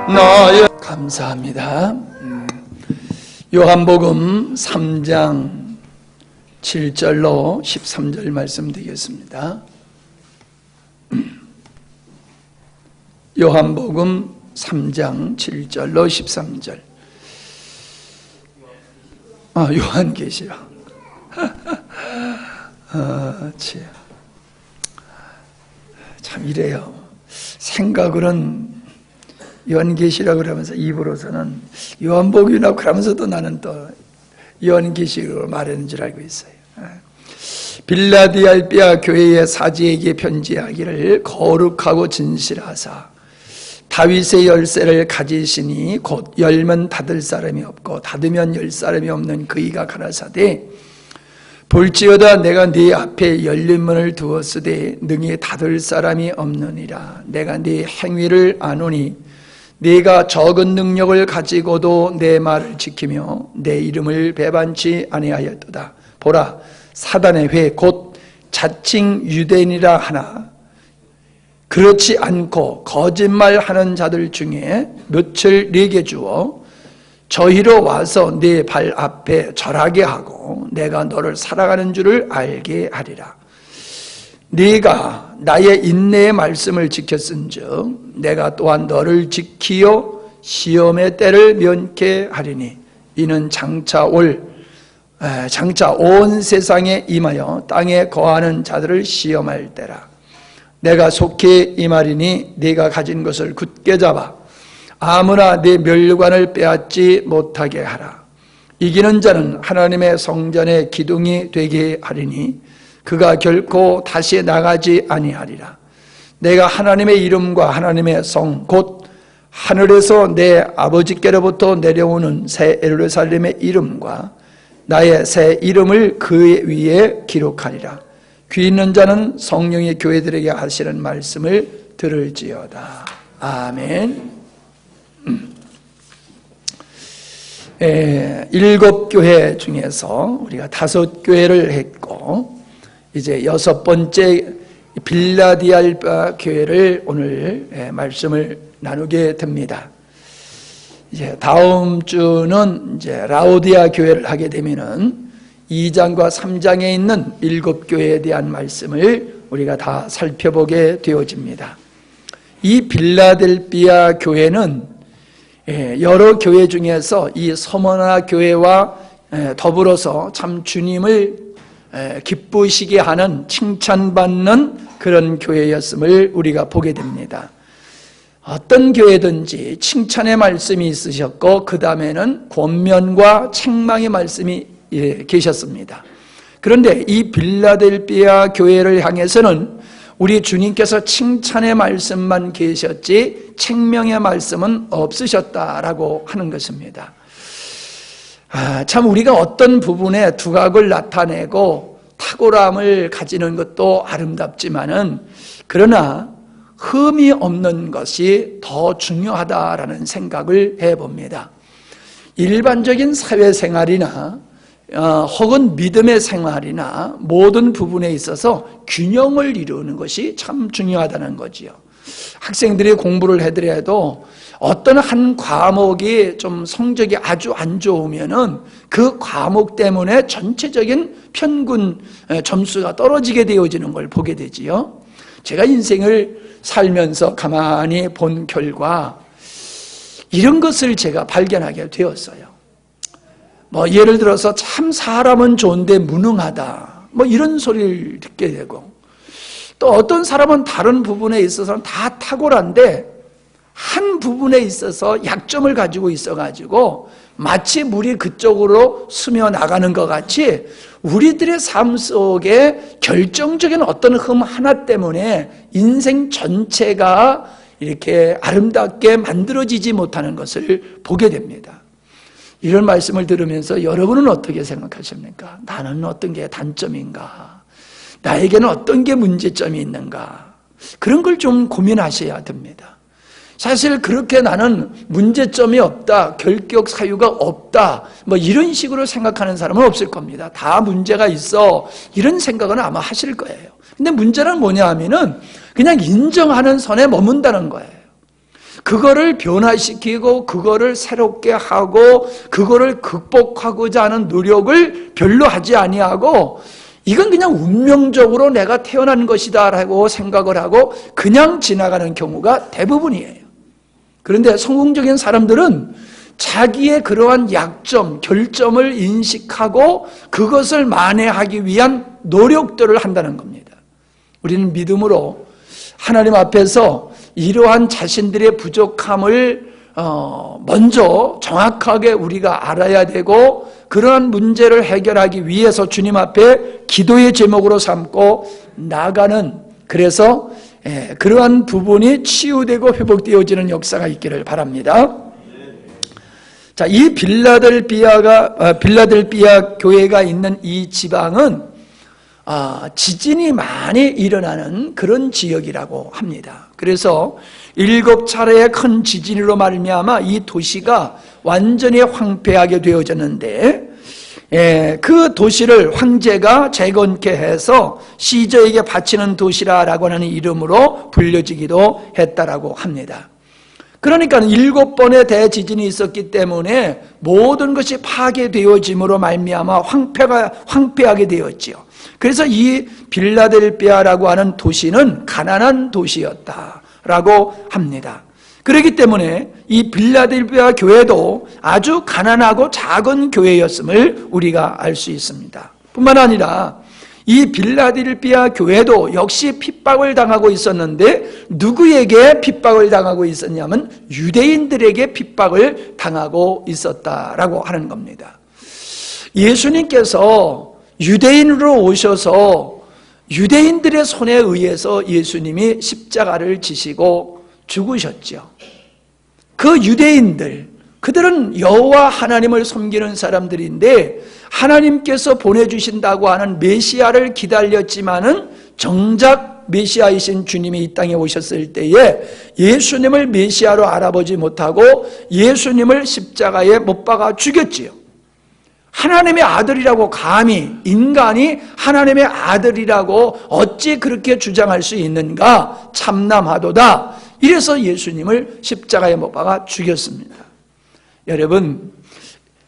너의 감사합니다. 요한복음 3장 7절로 13절 말씀 드리겠습니다. 요한복음 3장 7절로 13절. 요한계시록. 참 이래요. 생각으로는 요한계시록을 하면서 입으로서는 요한복음이라고 그러면서도 나는 또 요한계시록으로 말하는 줄 알고 있어요. 빌라델피아 교회의 사지에게 편지하기를 거룩하고 진실하사 다윗의 열쇠를 가지시니 곧 열면 닫을 사람이 없고 닫으면 열 사람이 없는 그이가 가라사대 볼지어다 내가 네 앞에 열린 문을 두었으되 능히 닫을 사람이 없느니라. 내가 네 행위를 아노니 네가 적은 능력을 가지고도 내 말을 지키며 내 이름을 배반치 아니하였도다. 보라, 사단의 회 곧 자칭 유대인이라 하나 그렇지 않고 거짓말하는 자들 중에 몇을 네게 주어 저희로 와서 네 발 앞에 절하게 하고 내가 너를 사랑하는 줄을 알게 하리라. 네가 나의 인내의 말씀을 지켰은즉 내가 또한 너를 지키어 시험의 때를 면케 하리니 이는 장차 온 세상에 임하여 땅에 거하는 자들을 시험할 때라. 내가 속히 임하리니 네가 가진 것을 굳게 잡아 아무나 네 멸관을 빼앗지 못하게 하라. 이기는 자는 하나님의 성전의 기둥이 되게 하리니 그가 결코 다시 나가지 아니하리라. 내가 하나님의 이름과 하나님의 성 곧 하늘에서 내 아버지께로부터 내려오는 새 예루살렘의 이름과 나의 새 이름을 그 위에 기록하리라. 귀 있는 자는 성령의 교회들에게 하시는 말씀을 들을지어다. 아멘. 7교회 중에서 우리가 5교회를 했고 이제 6번째 빌라델피아 교회를 오늘 말씀을 나누게 됩니다. 이제 다음 주는 이제 라오디아 교회를 하게 되면은 2장과 3장에 있는 7교회에 대한 말씀을 우리가 다 살펴보게 되어집니다. 이 빌라델피아 교회는 여러 교회 중에서 이 서머나 교회와 더불어서 참 주님을 기쁘시게 하는 칭찬받는 그런 교회였음을 우리가 보게 됩니다. 어떤 교회든지 칭찬의 말씀이 있으셨고 그 다음에는 권면과 책망의 말씀이 계셨습니다. 그런데 이 빌라델피아 교회를 향해서는 우리 주님께서 칭찬의 말씀만 계셨지 책명의 말씀은 없으셨다라고 하는 것입니다. 참 우리가 어떤 부분에 두각을 나타내고 탁월함을 가지는 것도 아름답지만은 그러나 흠이 없는 것이 더 중요하다라는 생각을 해봅니다. 일반적인 사회생활이나 혹은 믿음의 생활이나 모든 부분에 있어서 균형을 이루는 것이 참 중요하다는 거지요. 학생들이 공부를 해더라도 어떤 한 과목이 좀 성적이 아주 안 좋으면은 그 과목 때문에 전체적인 평균 점수가 떨어지게 되어지는 걸 보게 되지요. 제가 인생을 살면서 가만히 본 결과 이런 것을 제가 발견하게 되었어요. 예를 들어서 참 사람은 좋은데 무능하다 이런 소리를 듣게 되고, 또 어떤 사람은 다른 부분에 있어서는 다 탁월한데 한 부분에 있어서 약점을 가지고 있어가지고 마치 물이 그쪽으로 스며 나가는 것 같이 우리들의 삶 속에 결정적인 어떤 흠 하나 때문에 인생 전체가 이렇게 아름답게 만들어지지 못하는 것을 보게 됩니다. 이런 말씀을 들으면서 여러분은 어떻게 생각하십니까? 나는 어떤 게 단점인가? 나에게는 어떤 게 문제점이 있는가? 그런 걸 좀 고민하셔야 됩니다. 사실 그렇게 나는 문제점이 없다, 결격 사유가 없다 이런 식으로 생각하는 사람은 없을 겁니다. 다 문제가 있어 이런 생각은 아마 하실 거예요. 근데 문제는 뭐냐 하면은 그냥 인정하는 선에 머문다는 거예요. 그거를 변화시키고 그거를 새롭게 하고 그거를 극복하고자 하는 노력을 별로 하지 아니하고 이건 그냥 운명적으로 내가 태어난 것이다 라고 생각을 하고 그냥 지나가는 경우가 대부분이에요. 그런데 성공적인 사람들은 자기의 그러한 약점, 결점을 인식하고 그것을 만회하기 위한 노력들을 한다는 겁니다. 우리는 믿음으로 하나님 앞에서 이러한 자신들의 부족함을 먼저 정확하게 우리가 알아야 되고 그러한 문제를 해결하기 위해서 주님 앞에 기도의 제목으로 삼고 나가는, 그래서 그러한 부분이 치유되고 회복되어지는 역사가 있기를 바랍니다. 자, 이 빌라델비아 교회가 있는 이 지방은 지진이 많이 일어나는 그런 지역이라고 합니다. 그래서 7차례의 큰 지진으로 말미암아 이 도시가 완전히 황폐하게 되어졌는데 그 도시를 황제가 재건케 해서 시저에게 바치는 도시라고 하는 이름으로 불려지기도 했다라고 합니다. 그러니까 7번의 대지진이 있었기 때문에 모든 것이 파괴되어짐으로 말미암아 황폐하게 되었지요. 그래서 이 빌라델비아라고 하는 도시는 가난한 도시였다라고 합니다. 그렇기 때문에 이 빌라델비아 교회도 아주 가난하고 작은 교회였음을 우리가 알 수 있습니다. 뿐만 아니라 이 빌라델비아 교회도 역시 핍박을 당하고 있었는데 누구에게 핍박을 당하고 있었냐면 유대인들에게 핍박을 당하고 있었다라고 하는 겁니다. 예수님께서 유대인으로 오셔서 유대인들의 손에 의해서 예수님이 십자가를 지시고 죽으셨죠. 그 유대인들, 그들은 여호와 하나님을 섬기는 사람들인데 하나님께서 보내주신다고 하는 메시아를 기다렸지만은 정작 메시아이신 주님이 이 땅에 오셨을 때에 예수님을 메시아로 알아보지 못하고 예수님을 십자가에 못 박아 죽였지요. 하나님의 아들이라고 감히 인간이 하나님의 아들이라고 어찌 그렇게 주장할 수 있는가? 참남하도다. 이래서 예수님을 십자가에 못 박아 죽였습니다. 여러분,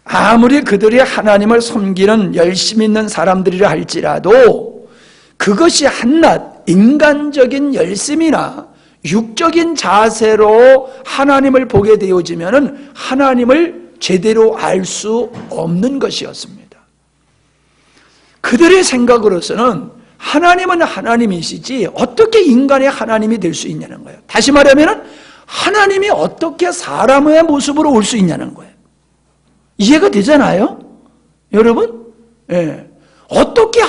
아무리 그들이 하나님을 섬기는 열심 있는 사람들이라 할지라도 그것이 한낱 인간적인 열심이나 육적인 자세로 하나님을 보게 되어지면 하나님을 제대로 알 수 없는 것이었습니다. 그들의 생각으로서는 하나님은 하나님이시지 어떻게 인간의 하나님이 될 수 있냐는 거예요. 다시 말하면 하나님이 어떻게 사람의 모습으로 올 수 있냐는 거예요. 이해가 되잖아요? 여러분? 예. 어떻게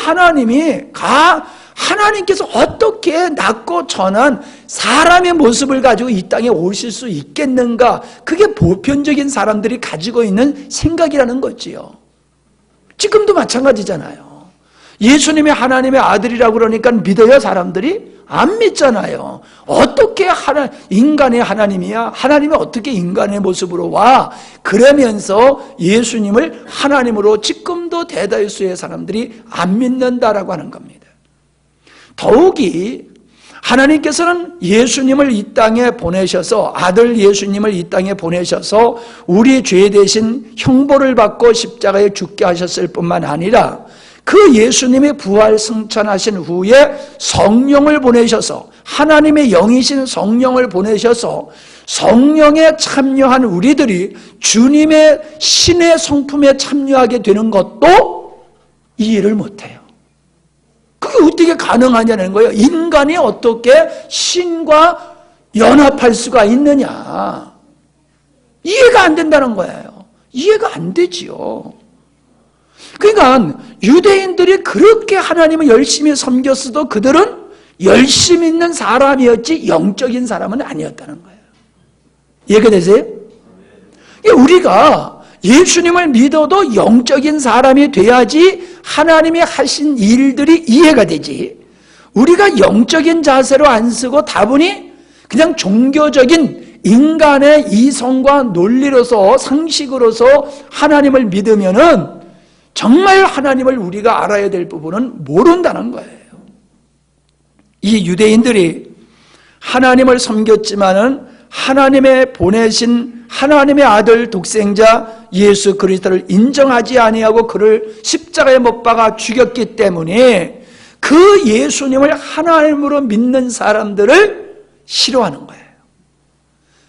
하나님께서 어떻게 낮고 천한 사람의 모습을 가지고 이 땅에 오실 수 있겠는가? 그게 보편적인 사람들이 가지고 있는 생각이라는 거지요. 지금도 마찬가지잖아요. 예수님이 하나님의 아들이라고 그러니까 믿어요, 사람들이? 안 믿잖아요. 어떻게 인간의 하나님이야? 하나님이 어떻게 인간의 모습으로 와? 그러면서 예수님을 하나님으로 지금도 대다수의 사람들이 안 믿는다라고 하는 겁니다. 더욱이 하나님께서는 예수님을 이 땅에 보내셔서, 아들 예수님을 이 땅에 보내셔서 우리 죄 대신 형벌을 받고 십자가에 죽게 하셨을 뿐만 아니라 그 예수님이 부활 승천하신 후에 성령을 보내셔서, 하나님의 영이신 성령을 보내셔서 성령에 참여한 우리들이 주님의 신의 성품에 참여하게 되는 것도 이해를 못해요. 그게 어떻게 가능하냐는 거예요. 인간이 어떻게 신과 연합할 수가 있느냐. 이해가 안 된다는 거예요. 이해가 안 되지요. 그러니까 유대인들이 그렇게 하나님을 열심히 섬겼어도 그들은 열심 있는 사람이었지 영적인 사람은 아니었다는 거예요. 이해가 되세요? 우리가 예수님을 믿어도 영적인 사람이 돼야지 하나님이 하신 일들이 이해가 되지. 우리가 영적인 자세로 안 쓰고 다분히 그냥 종교적인 인간의 이성과 논리로서, 상식으로서 하나님을 믿으면은 정말 하나님을 우리가 알아야 될 부분은 모른다는 거예요. 이 유대인들이 하나님을 섬겼지만은 하나님의 보내신 하나님의 아들 독생자 예수 그리스도를 인정하지 아니하고 그를 십자가에 못 박아 죽였기 때문에 그 예수님을 하나님으로 믿는 사람들을 싫어하는 거예요.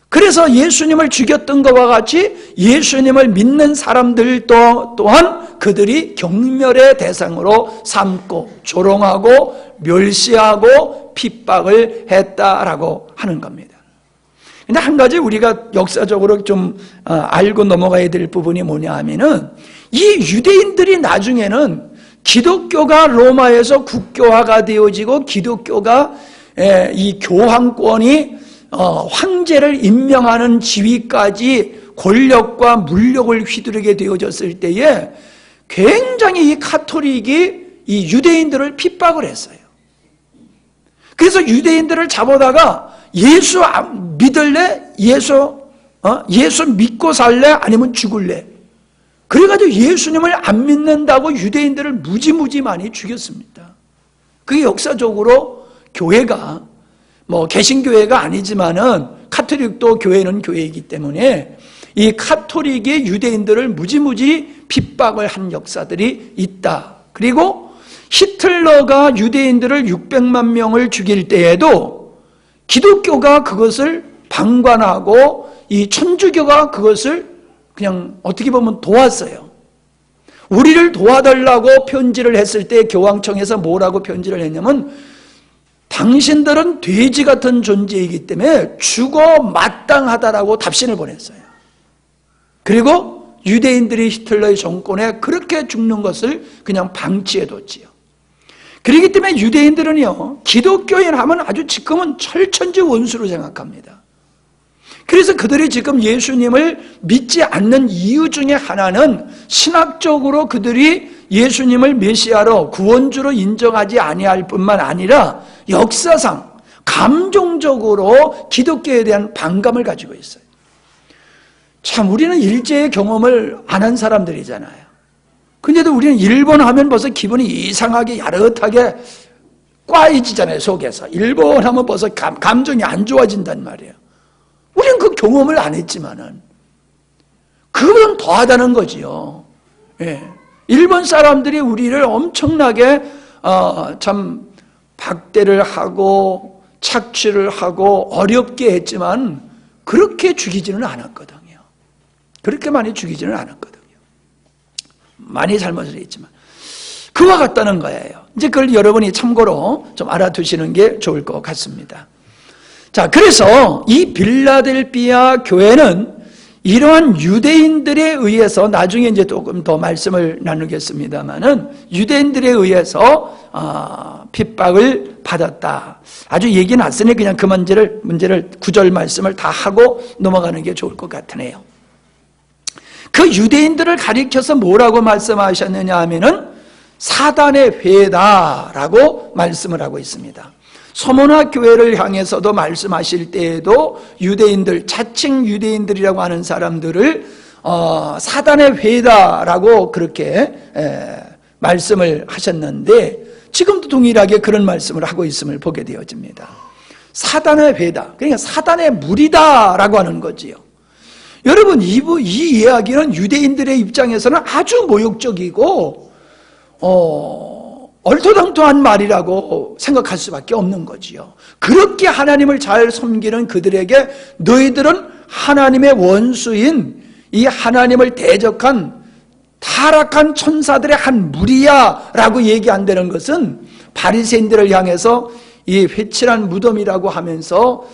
그래서 예수님을 죽였던 것과 같이 예수님을 믿는 사람들도 또한 그들이 경멸의 대상으로 삼고 조롱하고 멸시하고 핍박을 했다라고 하는 겁니다. 근데 한 가지 우리가 역사적으로 좀 알고 넘어가야 될 부분이 뭐냐 하면은 이 유대인들이 나중에는 기독교가 로마에서 국교화가 되어지고 기독교가 이 교황권이 황제를 임명하는 지위까지 권력과 물력을 휘두르게 되어졌을 때에 굉장히 이 카톨릭이 이 유대인들을 핍박을 했어요. 그래서 유대인들을 잡아다가 예수 믿을래? 예수 믿고 살래? 아니면 죽을래? 그래가지고 예수님을 안 믿는다고 유대인들을 무지무지 많이 죽였습니다. 그게 역사적으로 교회가 개신교회가 아니지만은 카톨릭도 교회는 교회이기 때문에 이 카톨릭이 유대인들을 무지무지 핍박을 한 역사들이 있다. 그리고 히틀러가 유대인들을 600만 명을 죽일 때에도 기독교가 그것을 방관하고 이 천주교가 그것을 그냥 어떻게 보면 도왔어요. 우리를 도와달라고 편지를 했을 때 교황청에서 뭐라고 편지를 했냐면 당신들은 돼지 같은 존재이기 때문에 죽어 마땅하다라고 답신을 보냈어요. 그리고 유대인들이 히틀러의 정권에 그렇게 죽는 것을 그냥 방치해뒀지요. 그렇기 때문에 유대인들은요, 기독교인 하면 아주 지금은 철천지 원수로 생각합니다. 그래서 그들이 지금 예수님을 믿지 않는 이유 중에 하나는 신학적으로 그들이 예수님을 메시아로 구원주로 인정하지 아니할 뿐만 아니라 역사상 감정적으로 기독교에 대한 반감을 가지고 있어요. 참 우리는 일제의 경험을 안 한 사람들이잖아요. 근데도 우리는 일본 하면 벌써 기분이 이상하게 야릇하게 꽈해지잖아요. 속에서 일본 하면 벌써 감정이 안 좋아진단 말이에요. 우리는 그 경험을 안 했지만은 그건 더하다는 거지요. 예. 일본 사람들이 우리를 엄청나게 참 박대를 하고 착취를 하고 어렵게 했지만 그렇게 죽이지는 않았거든요. 그렇게 많이 죽이지는 않았거든요. 많이 잘못을 했지만 그와 같다는 거예요. 이제 그걸 여러분이 참고로 좀 알아두시는 게 좋을 것 같습니다. 자, 그래서 이 빌라델비아 교회는 이러한 유대인들에 의해서 나중에 이제 조금 더 말씀을 나누겠습니다만은 유대인들에 의해서 핍박을 받았다. 아주 얘기 났으니 그냥 그 문제를 구절 말씀을 다 하고 넘어가는 게 좋을 것 같으네요. 그 유대인들을 가리켜서 뭐라고 말씀하셨느냐 하면은 사단의 회다라고 말씀을 하고 있습니다. 서문화 교회를 향해서도 말씀하실 때에도 유대인들, 자칭 유대인들이라고 하는 사람들을 사단의 회다라고 그렇게 말씀을 하셨는데 지금도 동일하게 그런 말씀을 하고 있음을 보게 되어집니다. 사단의 회다, 그러니까 사단의 무리다라고 하는 거지요. 여러분 이 이야기는 유대인들의 입장에서는 아주 모욕적이고 얼토당토한 말이라고 생각할 수밖에 없는 거지요. 그렇게 하나님을 잘 섬기는 그들에게 너희들은 하나님의 원수인 이 하나님을 대적한 타락한 천사들의 한 무리야 라고 얘기한다는 것은 바리새인들을 향해서 이 회칠한 무덤이라고 하면서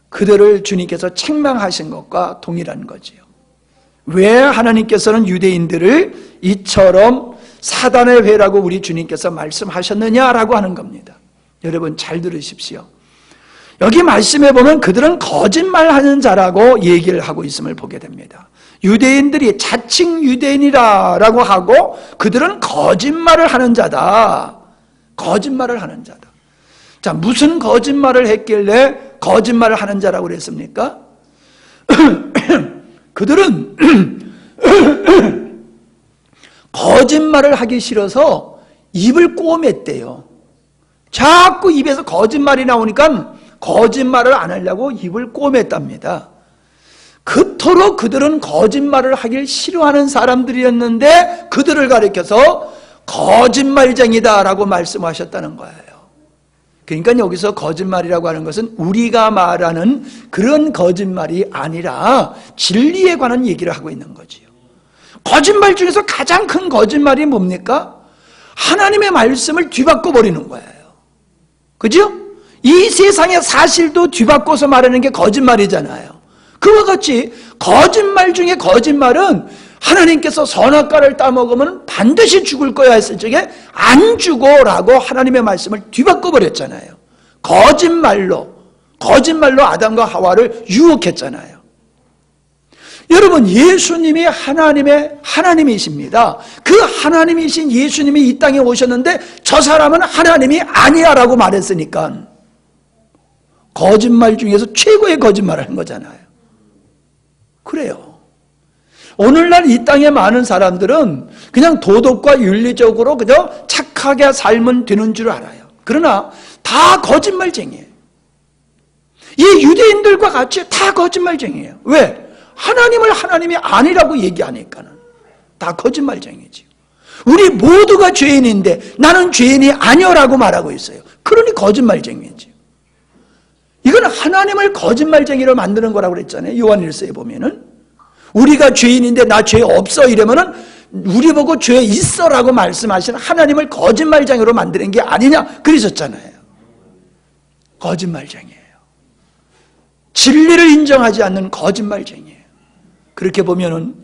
그들을 주님께서 책망하신 것과 동일한 거지요. 왜 하나님께서는 유대인들을 이처럼 사단의 회라고 우리 주님께서 말씀하셨느냐라고 하는 겁니다. 여러분 잘 들으십시오. 여기 말씀해 보면 그들은 거짓말하는 자라고 얘기를 하고 있음을 보게 됩니다. 유대인들이 자칭 유대인이라고 하고 그들은 거짓말을 하는 자다. 거짓말을 하는 자다. 자, 무슨 거짓말을 했길래 거짓말을 하는 자라고 그랬습니까? 그들은 거짓말을 하기 싫어서 입을 꼬맸대요. 자꾸 입에서 거짓말이 나오니까 거짓말을 안 하려고 입을 꼬맸답니다. 그토록 그들은 거짓말을 하길 싫어하는 사람들이었는데 그들을 가리켜서 거짓말쟁이다라고 말씀하셨다는 거예요. 그러니까 여기서 거짓말이라고 하는 것은 우리가 말하는 그런 거짓말이 아니라 진리에 관한 얘기를 하고 있는 거지요. 거짓말 중에서 가장 큰 거짓말이 뭡니까? 하나님의 말씀을 뒤바꿔 버리는 거예요. 그죠? 이 세상의 사실도 뒤바꿔서 말하는 게 거짓말이잖아요. 그와 같이 거짓말 중에 거짓말은 하나님께서 선악과를 따먹으면 반드시 죽을 거야 했을 적에 안 죽어라고 하나님의 말씀을 뒤바꿔 버렸잖아요. 거짓말로 아담과 하와를 유혹했잖아요. 여러분, 예수님이 하나님이십니다. 그 하나님이신 예수님이 이 땅에 오셨는데 저 사람은 하나님이 아니야 라고 말했으니까 거짓말 중에서 최고의 거짓말을 한 거잖아요. 그래요. 오늘날 이 땅에 많은 사람들은 그냥 도덕과 윤리적으로 그저 착하게 살면 되는 줄 알아요. 그러나 다 거짓말쟁이에요. 이 유대인들과 같이 다 거짓말쟁이에요. 왜? 하나님을 하나님이 아니라고 얘기하니까는 다 거짓말쟁이지. 우리 모두가 죄인인데 나는 죄인이 아니오라고 말하고 있어요. 그러니 거짓말쟁이지. 이건 하나님을 거짓말쟁이로 만드는 거라고 그랬잖아요. 요한일서에 보면은 우리가 죄인인데 나 죄 없어 이러면은 우리 보고 죄 있어라고 말씀하시는 하나님을 거짓말쟁이로 만드는 게 아니냐 그러셨잖아요. 거짓말쟁이에요. 진리를 인정하지 않는 거짓말쟁이에요. 그렇게 보면은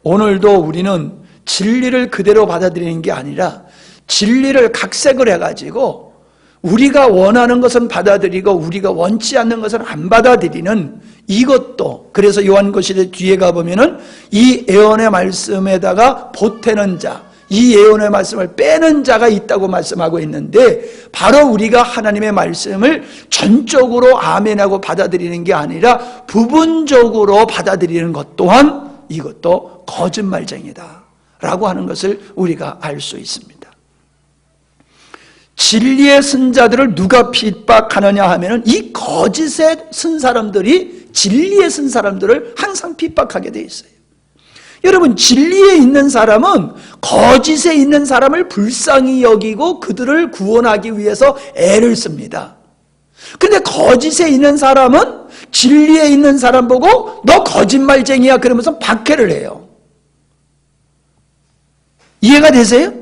오늘도 우리는 진리를 그대로 받아들이는 게 아니라 진리를 각색을 해가지고 우리가 원하는 것은 받아들이고 우리가 원치 않는 것은 안 받아들이는 이것도, 그래서 요한계시록 뒤에 가보면은 이 예언의 말씀에다가 보태는 자, 이 예언의 말씀을 빼는 자가 있다고 말씀하고 있는데 바로 우리가 하나님의 말씀을 전적으로 아멘하고 받아들이는 게 아니라 부분적으로 받아들이는 것 또한 이것도 거짓말쟁이다 라고 하는 것을 우리가 알 수 있습니다. 진리의 선자들을 누가 핍박하느냐 하면은 이 거짓에 쓴 사람들이 진리에 쓴 사람들을 항상 핍박하게 돼 있어요. 여러분, 진리에 있는 사람은 거짓에 있는 사람을 불쌍히 여기고 그들을 구원하기 위해서 애를 씁니다. 근데 거짓에 있는 사람은 진리에 있는 사람 보고 너 거짓말쟁이야 그러면서 박해를 해요. 이해가 되세요?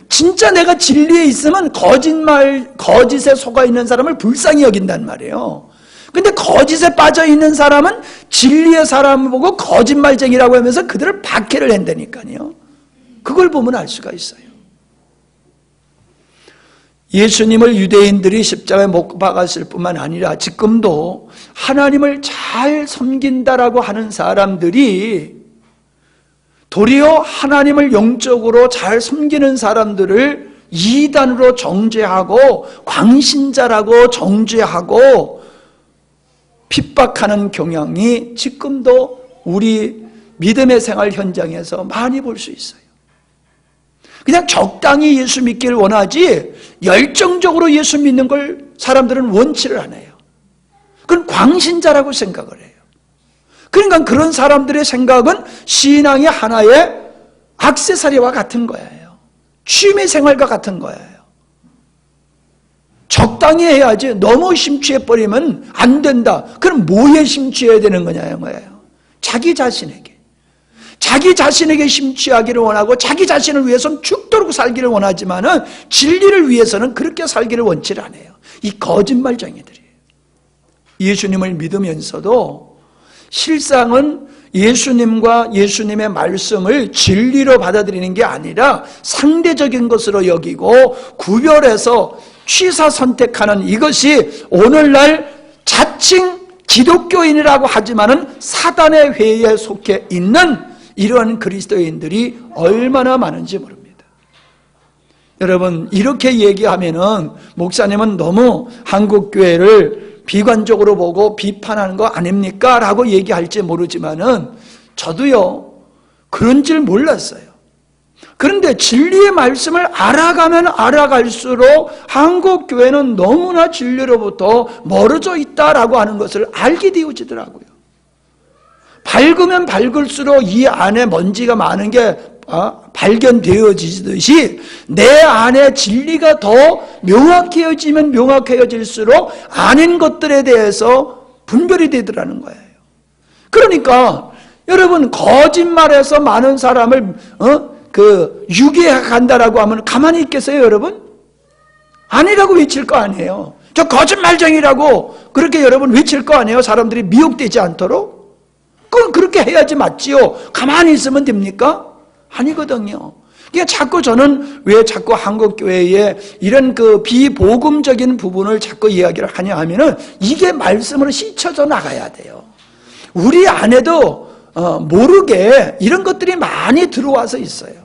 진짜 내가 진리에 있으면 거짓에 속아 있는 사람을 불쌍히 여긴단 말이에요. 근데 거짓에 빠져 있는 사람은 진리의 사람을 보고 거짓말쟁이라고 하면서 그들을 박해를 한다니까요. 그걸 보면 알 수가 있어요. 예수님을 유대인들이 십자가에 못 박았을 뿐만 아니라 지금도 하나님을 잘 섬긴다라고 하는 사람들이 도리어 하나님을 영적으로 잘 섬기는 사람들을 이단으로 정죄하고 광신자라고 정죄하고 핍박하는 경향이 지금도 우리 믿음의 생활 현장에서 많이 볼 수 있어요. 그냥 적당히 예수 믿기를 원하지 열정적으로 예수 믿는 걸 사람들은 원치를 안 해요. 그건 광신자라고 생각을 해요. 그러니까 그런 사람들의 생각은 신앙의 하나의 액세서리와 같은 거예요. 취미 생활과 같은 거예요. 적당히 해야지 너무 심취해버리면 안 된다. 그럼 뭐에 심취해야 되는 거냐는 거예요. 자기 자신에게 심취하기를 원하고 자기 자신을 위해서는 죽도록 살기를 원하지만은 진리를 위해서는 그렇게 살기를 원치를 안 해요. 이 거짓말쟁이들이에요. 예수님을 믿으면서도 실상은 예수님과 예수님의 말씀을 진리로 받아들이는 게 아니라 상대적인 것으로 여기고 구별해서 취사 선택하는 이것이 오늘날 자칭 기독교인이라고 하지만은 사단의 회의에 속해 있는 이러한 그리스도인들이 얼마나 많은지 모릅니다. 여러분, 이렇게 얘기하면은 목사님은 너무 한국교회를 비관적으로 보고 비판하는 거 아닙니까? 라고 얘기할지 모르지만은 저도요 그런 줄 몰랐어요. 그런데 진리의 말씀을 알아가면 알아갈수록 한국교회는 너무나 진리로부터 멀어져 있다라고 하는 것을 알게 되어지더라고요. 밝으면 밝을수록 이 안에 먼지가 많은 게 발견되어지듯이 내 안에 진리가 더 명확해지면 명확해질수록 아닌 것들에 대해서 분별이 되더라는 거예요. 그러니까 여러분, 거짓말해서 많은 사람을 유괴해 간다라고 하면 가만히 있겠어요, 여러분? 아니라고 외칠 거 아니에요. 저 거짓말쟁이라고 그렇게 여러분 외칠 거 아니에요? 사람들이 미혹되지 않도록? 그건 그렇게 해야지 맞지요. 가만히 있으면 됩니까? 아니거든요. 그러니까 자꾸 저는 왜 자꾸 한국교회에 이런 비복음적인 부분을 자꾸 이야기를 하냐 하면은 이게 말씀으로 씻혀져 나가야 돼요. 우리 안에도 모르게 이런 것들이 많이 들어와서 있어요.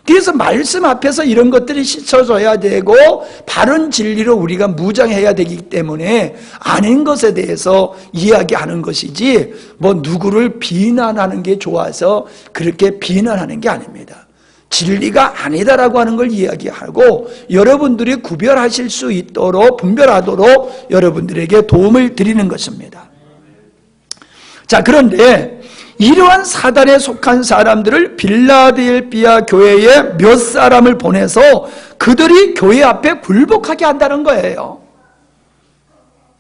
그래서 말씀 앞에서 이런 것들이 씻어져야 되고 바른 진리로 우리가 무장해야 되기 때문에 아닌 것에 대해서 이야기하는 것이지 누구를 비난하는 게 좋아서 그렇게 비난하는 게 아닙니다. 진리가 아니다라고 하는 걸 이야기하고 여러분들이 구별하실 수 있도록 분별하도록 여러분들에게 도움을 드리는 것입니다. 자, 그런데 이러한 사단에 속한 사람들을 빌라델피아 교회에 몇 사람을 보내서 그들이 교회 앞에 굴복하게 한다는 거예요.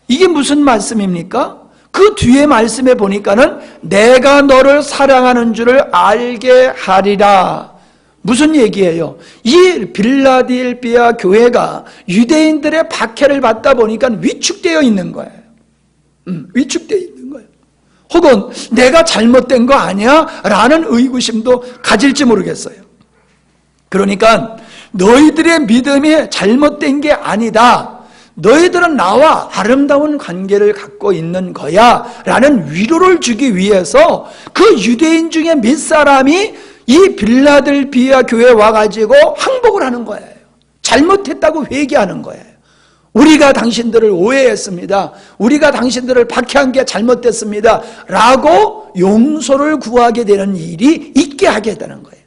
이게 무슨 말씀입니까? 그 뒤에 말씀에 보니까는 내가 너를 사랑하는 줄을 알게 하리라. 무슨 얘기예요? 이 빌라델피아 교회가 유대인들의 박해를 받다 보니까 위축되어 있는 거예요. 위축되어 있는 거예요. 혹은 내가 잘못된 거 아니야? 라는 의구심도 가질지 모르겠어요. 그러니까 너희들의 믿음이 잘못된 게 아니다. 너희들은 나와 아름다운 관계를 갖고 있는 거야 라는 위로를 주기 위해서 그 유대인 중에 몇 사람이 이 빌라델피아 교회에 와가지고 항복을 하는 거예요. 잘못했다고 회개하는 거예요. 우리가 당신들을 오해했습니다. 우리가 당신들을 박해한 게 잘못됐습니다. 라고 용서를 구하게 되는 일이 있게 하게 되는 거예요.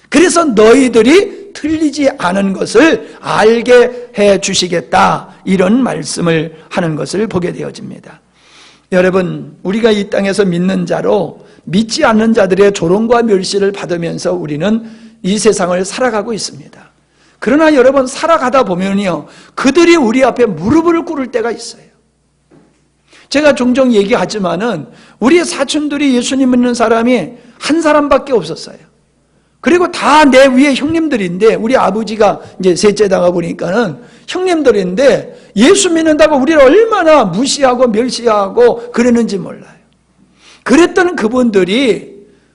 그래서 너희들이 틀리지 않은 것을 알게 해 주시겠다. 이런 말씀을 하는 것을 보게 되어집니다. 여러분, 우리가 이 땅에서 믿는 자로 믿지 않는 자들의 조롱과 멸시를 받으면서 우리는 이 세상을 살아가고 있습니다. 그러나 여러분, 살아가다 보면요, 그들이 우리 앞에 무릎을 꿇을 때가 있어요. 제가 종종 얘기하지만은 우리 사촌들이 예수님 믿는 사람이 한 사람밖에 없었어요. 그리고 다 내 위에 형님들인데, 우리 아버지가 이제 셋째다가 보니까는 형님들인데 예수 믿는다고 우리를 얼마나 무시하고 멸시하고 그랬는지 몰라요. 그랬던 그분들이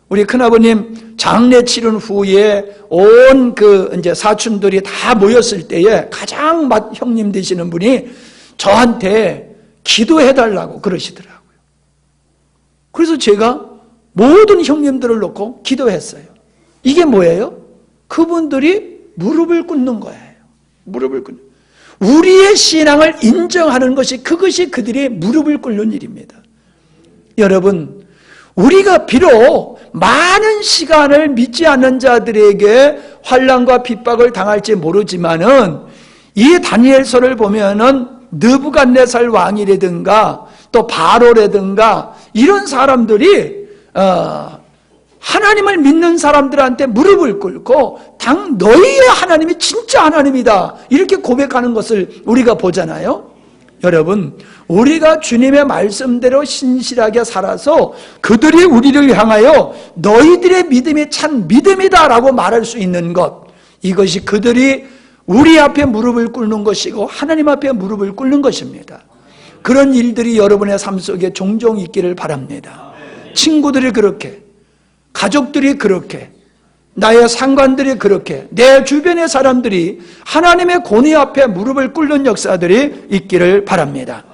우리 큰아버님 장례 치른 후에 온 이제 사촌들이 다 모였을 때에 가장 형님 되시는 분이 저한테 기도해달라고 그러시더라고요. 그래서 제가 모든 형님들을 놓고 기도했어요. 이게 뭐예요? 그분들이 무릎을 꿇는 거예요. 무릎을 꿇는. 우리의 신앙을 인정하는 것이, 그것이 그들이 무릎을 꿇는 일입니다. 여러분, 우리가 비록 많은 시간을 믿지 않는 자들에게 환난과 핍박을 당할지 모르지만은 이 다니엘서를 보면은 느부갓네살 왕이라든가 또 바로라든가 이런 사람들이 하나님을 믿는 사람들한테 무릎을 꿇고 너희의 하나님이 진짜 하나님이다 이렇게 고백하는 것을 우리가 보잖아요. 여러분, 우리가 주님의 말씀대로 신실하게 살아서 그들이 우리를 향하여 너희들의 믿음이 참 믿음이다 라고 말할 수 있는 것, 이것이 그들이 우리 앞에 무릎을 꿇는 것이고 하나님 앞에 무릎을 꿇는 것입니다. 그런 일들이 여러분의 삶 속에 종종 있기를 바랍니다. 친구들이 그렇게, 가족들이 그렇게, 나의 상관들이 그렇게, 내 주변의 사람들이 하나님의 권위 앞에 무릎을 꿇는 역사들이 있기를 바랍니다.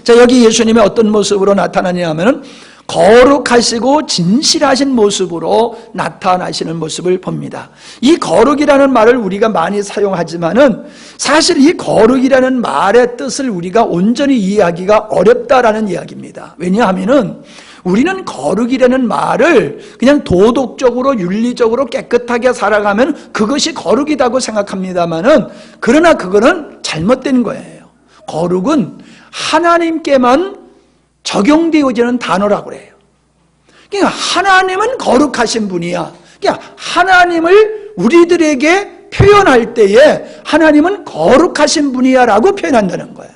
자, 여기 예수님의 어떤 모습으로 나타나냐 하면은 거룩하시고 진실하신 모습으로 나타나시는 모습을 봅니다. 이 거룩이라는 말을 우리가 많이 사용하지만은 사실 이 거룩이라는 말의 뜻을 우리가 온전히 이해하기가 어렵다라는 이야기입니다. 왜냐하면은 우리는 거룩이라는 말을 그냥 도덕적으로 윤리적으로 깨끗하게 살아가면 그것이 거룩이라고 생각합니다마는, 그러나 그거는 잘못된 거예요. 거룩은 하나님께만 적용되어지는 단어라고 그래요. 그러니까 하나님은 거룩하신 분이야. 그러니까 하나님을 우리들에게 표현할 때에 하나님은 거룩하신 분이야 라고 표현한다는 거예요.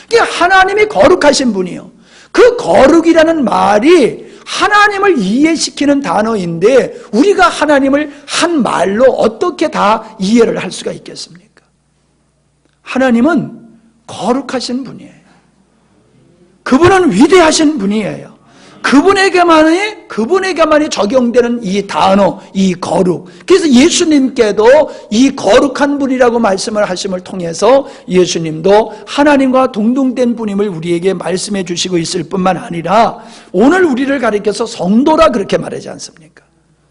그러니까 하나님이 거룩하신 분이요. 그 거룩이라는 말이 하나님을 이해시키는 단어인데 우리가 하나님을 한 말로 어떻게 다 이해를 할 수가 있겠습니까? 하나님은 거룩하신 분이에요. 그분은 위대하신 분이에요. 그분에게만이 적용되는 이 단어, 이 거룩. 그래서 예수님께도 이 거룩한 분이라고 말씀을 하심을 통해서 예수님도 하나님과 동등된 분임을 우리에게 말씀해 주시고 있을 뿐만 아니라 오늘 우리를 가리켜서 성도라 그렇게 말하지 않습니까?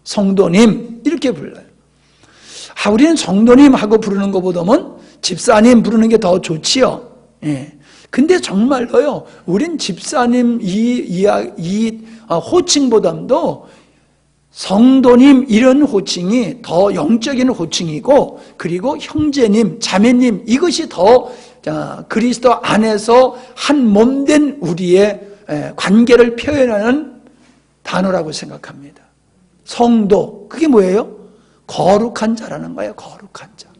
성도님 이렇게 불러요. 우리는 성도님 하고 부르는 것보다는 집사님 부르는 게 더 좋지요. 예. 근데 정말로요, 우린 집사님 이 호칭보다도 성도님 이런 호칭이 더 영적인 호칭이고, 그리고 형제님, 자매님 이것이 더 그리스도 안에서 한 몸된 우리의 관계를 표현하는 단어라고 생각합니다. 성도, 그게 뭐예요? 거룩한 자라는 거예요. 거룩한 자.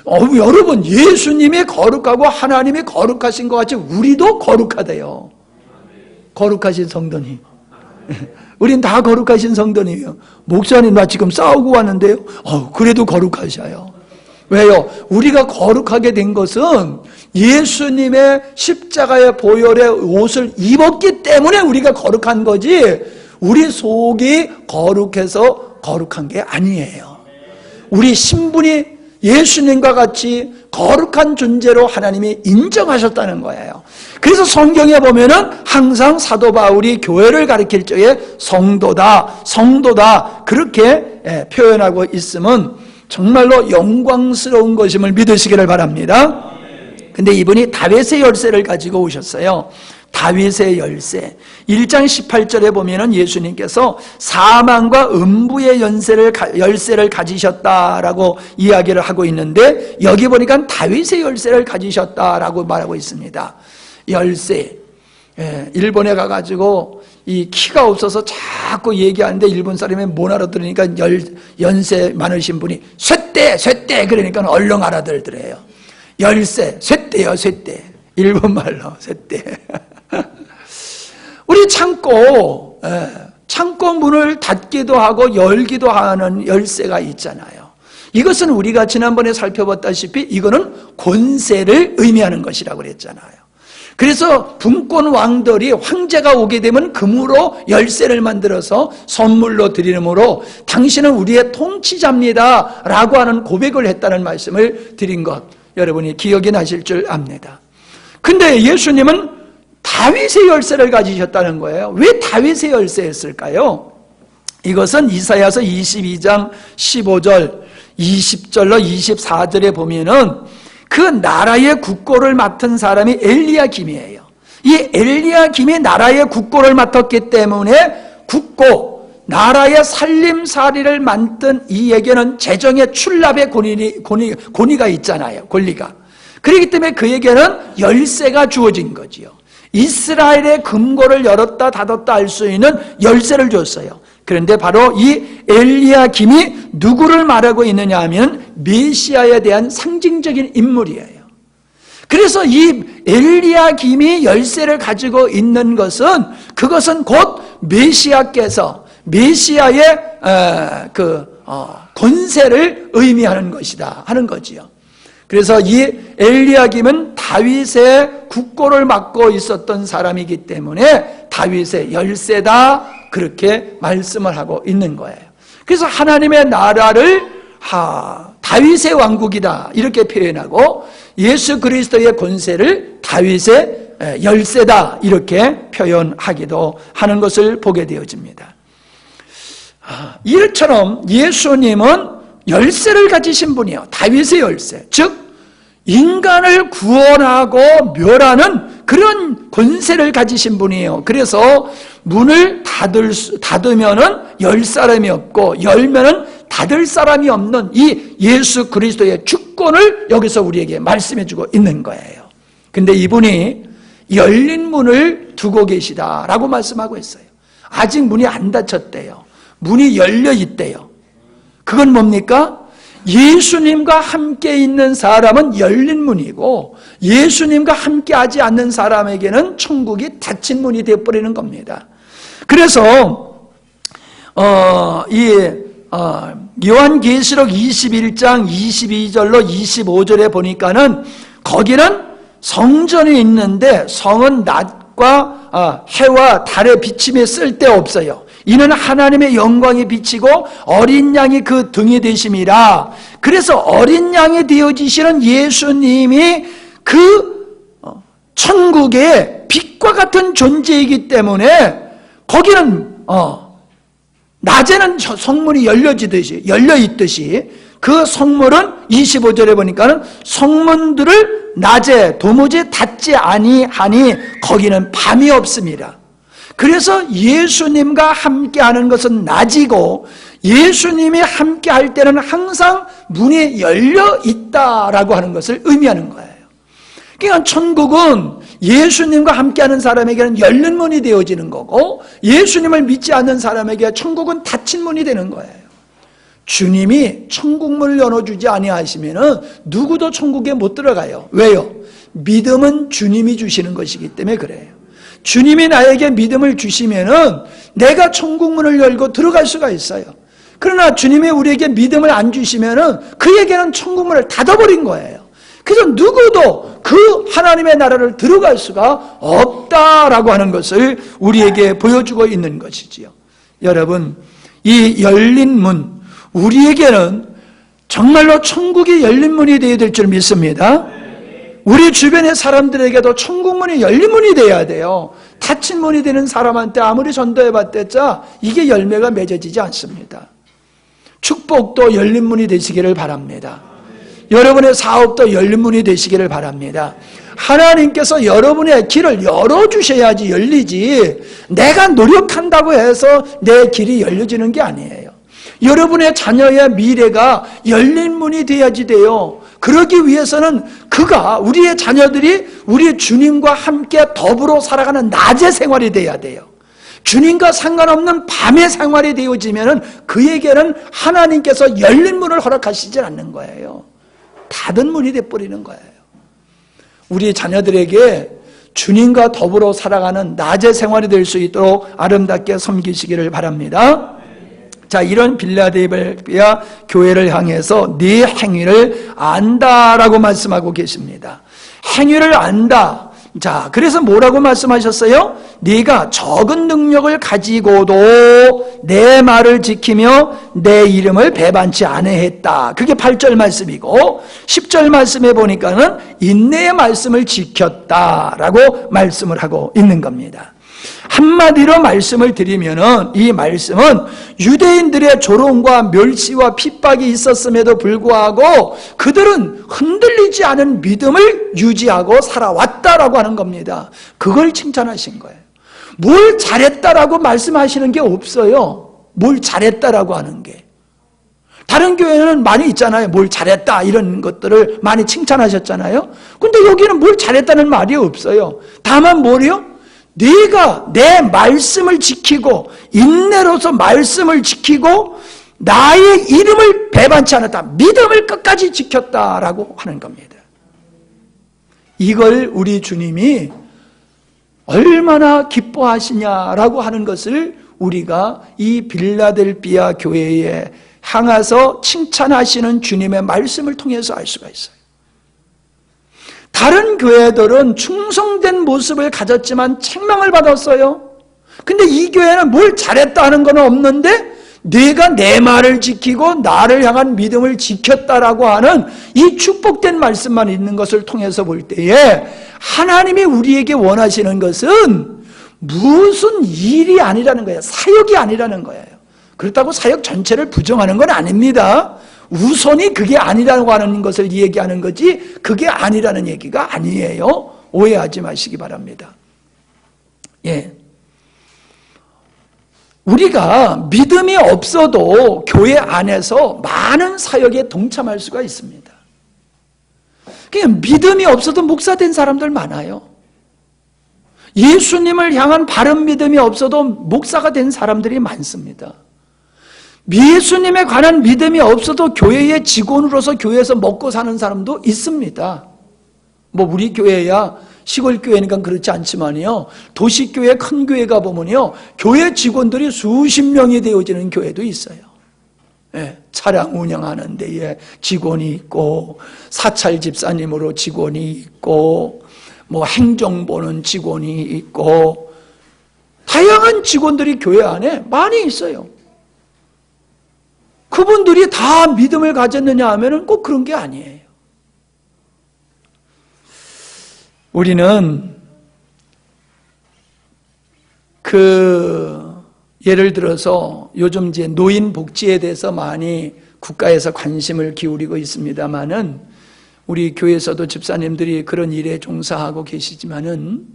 여러분, 예수님이 거룩하고 하나님이 거룩하신 것 같이 우리도 거룩하대요. 거룩하신 성도님. 우린 다 거룩하신 성도님이에요. 목사님 나 지금 싸우고 왔는데요. 그래도 거룩하셔요. 왜요? 우리가 거룩하게 된 것은 예수님의 십자가의 보혈의 옷을 입었기 때문에 우리가 거룩한 거지, 우리 속이 거룩해서 거룩한 게 아니에요. 우리 신분이 예수님과 같이 거룩한 존재로 하나님이 인정하셨다는 거예요. 그래서 성경에 보면은 항상 사도 바울이 교회를 가리킬 적에 성도다, 성도다 그렇게 표현하고 있으면 정말로 영광스러운 것임을 믿으시기를 바랍니다. 근데 이분이 다윗의 열쇠를 가지고 오셨어요. 다윗의 열쇠. 1장 18절에 보면은 예수님께서 사망과 음부의 열쇠를 가지셨다라고 이야기를 하고 있는데, 여기 보니까 다윗의 열쇠를 가지셨다라고 말하고 있습니다. 열쇠. 일본에 가가지고 이 키가 없어서 자꾸 얘기하는데 일본 사람이 못 알아들으니까 연세 많으신 분이 쇠대 그러니까 얼른 알아들더래요. 열쇠, 쇠대요, 쇠대. 일본 말로 쇠대. 우리 창고 문을 닫기도 하고 열기도 하는 열쇠가 있잖아요. 이것은 우리가 지난번에 살펴봤다시피 이거는 권세를 의미하는 것이라고 그랬잖아요. 그래서 분권 왕들이 황제가 오게 되면 금으로 열쇠를 만들어서 선물로 드리므로 당신은 우리의 통치자입니다 라고 하는 고백을 했다는 말씀을 드린 것 여러분이 기억이 나실 줄 압니다. 근데 예수님은 다윗의 열쇠를 가지셨다는 거예요. 왜 다윗의 열쇠였을까요? 이것은 이사야서 22장 15절, 20절로 24절에 보면은 그 나라의 국고를 맡은 사람이 엘리야김이에요. 이 엘리야김이 나라의 국고를 맡았기 때문에 국고, 나라의 살림살이를 맡은 이에게는 재정의 출납의 권위가 있잖아요. 권리가. 그렇기 때문에 그에게는 열쇠가 주어진 거지요. 이스라엘의 금고를 열었다 닫았다 할 수 있는 열쇠를 줬어요. 그런데 바로 이 엘리야김이 누구를 말하고 있느냐 하면 메시아에 대한 상징적인 인물이에요. 그래서 이 엘리야김이 열쇠를 가지고 있는 것은 그것은 곧 메시아께서 메시아의 권세를 의미하는 것이다 하는 거지요. 그래서 이 엘리야김은 다윗의 국고를 맡고 있었던 사람이기 때문에 다윗의 열쇠다 그렇게 말씀을 하고 있는 거예요. 그래서 하나님의 나라를 다윗의 왕국이다 이렇게 표현하고 예수 그리스도의 권세를 다윗의 열쇠다 이렇게 표현하기도 하는 것을 보게 되어집니다. 이처럼 예수님은 열쇠를 가지신 분이요. 다윗의 열쇠. 즉 인간을 구원하고 멸하는 그런 권세를 가지신 분이에요. 그래서 문을 닫으면은 열 사람이 없고 열면은 닫을 사람이 없는 이 예수 그리스도의 주권을 여기서 우리에게 말씀해 주고 있는 거예요. 근데 이분이 열린 문을 두고 계시다라고 말씀하고 있어요. 아직 문이 안 닫혔대요. 문이 열려 있대요. 그건 뭡니까? 예수님과 함께 있는 사람은 열린 문이고 예수님과 함께 하지 않는 사람에게는 천국이 닫힌 문이 되어버리는 겁니다. 그래서 요한계시록 21장 22절로 25절에 보니까는 거기는 성전이 있는데 성은 낮과 해와 달의 비침에 쓸데없어요. 이는 하나님의 영광이 비치고 어린 양이 그 등이 되심이라. 그래서 어린 양이 되어지시는 예수님이 그 천국의 빛과 같은 존재이기 때문에 거기는 낮에는 성문이 열려있듯이 그 성문은 25절에 보니까는 성문들을 낮에 도무지 닫지 아니하니 거기는 밤이 없습니다. 그래서 예수님과 함께하는 것은 낮이고 예수님이 함께할 때는 항상 문이 열려 있다라고 하는 것을 의미하는 거예요. 그러니까 천국은 예수님과 함께하는 사람에게는 열린 문이 되어지는 거고 예수님을 믿지 않는 사람에게 천국은 닫힌 문이 되는 거예요. 주님이 천국문을 열어주지 아니하시면 누구도 천국에 못 들어가요. 왜요? 믿음은 주님이 주시는 것이기 때문에 그래요. 주님이 나에게 믿음을 주시면은 내가 천국문을 열고 들어갈 수가 있어요. 그러나 주님이 우리에게 믿음을 안 주시면은 그에게는 천국문을 닫아버린 거예요. 그래서 누구도 그 하나님의 나라를 들어갈 수가 없다라고 하는 것을 우리에게 보여주고 있는 것이지요. 여러분, 이 열린 문, 우리에게는 정말로 천국이 열린 문이 되어야 될 줄 믿습니다. 우리 주변의 사람들에게도 천국문이 열린 문이 돼야 돼요. 닫힌 문이 되는 사람한테 아무리 전도해봤댔자 이게 열매가 맺어지지 않습니다. 축복도 열린 문이 되시기를 바랍니다. 여러분의 사업도 열린 문이 되시기를 바랍니다. 하나님께서 여러분의 길을 열어주셔야지 열리지 내가 노력한다고 해서 내 길이 열려지는 게 아니에요. 여러분의 자녀의 미래가 열린 문이 돼야지 돼요. 그러기 위해서는 우리의 자녀들이 우리 주님과 함께 더불어 살아가는 낮의 생활이 돼야 돼요. 주님과 상관없는 밤의 생활이 되어지면 그에게는 하나님께서 열린 문을 허락하시지 않는 거예요. 닫은 문이 돼버리는 거예요. 우리 자녀들에게 주님과 더불어 살아가는 낮의 생활이 될 수 있도록 아름답게 섬기시기를 바랍니다. 자, 이런 빌라델피아 교회를 향해서 네 행위를 안다라고 말씀하고 계십니다. 행위를 안다. 자, 그래서 뭐라고 말씀하셨어요? 네가 적은 능력을 가지고도 내 말을 지키며 내 이름을 배반치 아니했다. 그게 8절 말씀이고 10절 말씀에 보니까는 인내의 말씀을 지켰다라고 말씀을 하고 있는 겁니다. 한마디로 말씀을 드리면은 이 말씀은 유대인들의 조롱과 멸시와 핍박이 있었음에도 불구하고 그들은 흔들리지 않은 믿음을 유지하고 살아왔다라고 하는 겁니다. 그걸 칭찬하신 거예요. 뭘 잘했다라고 말씀하시는 게 없어요. 뭘 잘했다라고 하는 게. 다른 교회는 많이 있잖아요. 뭘 잘했다 이런 것들을 많이 칭찬하셨잖아요. 근데 여기는 뭘 잘했다는 말이 없어요. 다만 뭐래요? 네가 내 말씀을 지키고 인내로서 말씀을 지키고 나의 이름을 배반치 않았다. 믿음을 끝까지 지켰다라고 하는 겁니다. 이걸 우리 주님이 얼마나 기뻐하시냐라고 하는 것을 우리가 이 빌라델피아 교회에 향해서 칭찬하시는 주님의 말씀을 통해서 알 수가 있어요. 다른 교회들은 충성된 모습을 가졌지만 책망을 받았어요. 근데 이 교회는 뭘 잘했다 하는 건 없는데 네가 내 말을 지키고 나를 향한 믿음을 지켰다라고 하는 이 축복된 말씀만 있는 것을 통해서 볼 때에 하나님이 우리에게 원하시는 것은 무슨 일이 아니라는 거예요. 사역이 아니라는 거예요. 그렇다고 사역 전체를 부정하는 건 아닙니다. 우선이 그게 아니라고 하는 것을 얘기하는 거지 그게 아니라는 얘기가 아니에요. 오해하지 마시기 바랍니다. 예. 우리가 믿음이 없어도 교회 안에서 많은 사역에 동참할 수가 있습니다. 그냥 믿음이 없어도 목사 된 사람들 많아요. 예수님을 향한 바른 믿음이 없어도 목사가 된 사람들이 많습니다. 예수님에 관한 믿음이 없어도 교회의 직원으로서 교회에서 먹고 사는 사람도 있습니다. 뭐 우리 교회야 시골 교회니까 그렇지 않지만요, 도시교회 큰 교회 가보면요, 교회 직원들이 수십 명이 되어지는 교회도 있어요. 예, 차량 운영하는 데에 직원이 있고, 사찰 집사님으로 직원이 있고, 뭐 행정 보는 직원이 있고, 다양한 직원들이 교회 안에 많이 있어요. 그분들이 다 믿음을 가졌느냐 하면은 꼭 그런 게 아니에요. 우리는 예를 들어서 요즘 이제 노인 복지에 대해서 많이 국가에서 관심을 기울이고 있습니다만은, 우리 교회에서도 집사님들이 그런 일에 종사하고 계시지만은,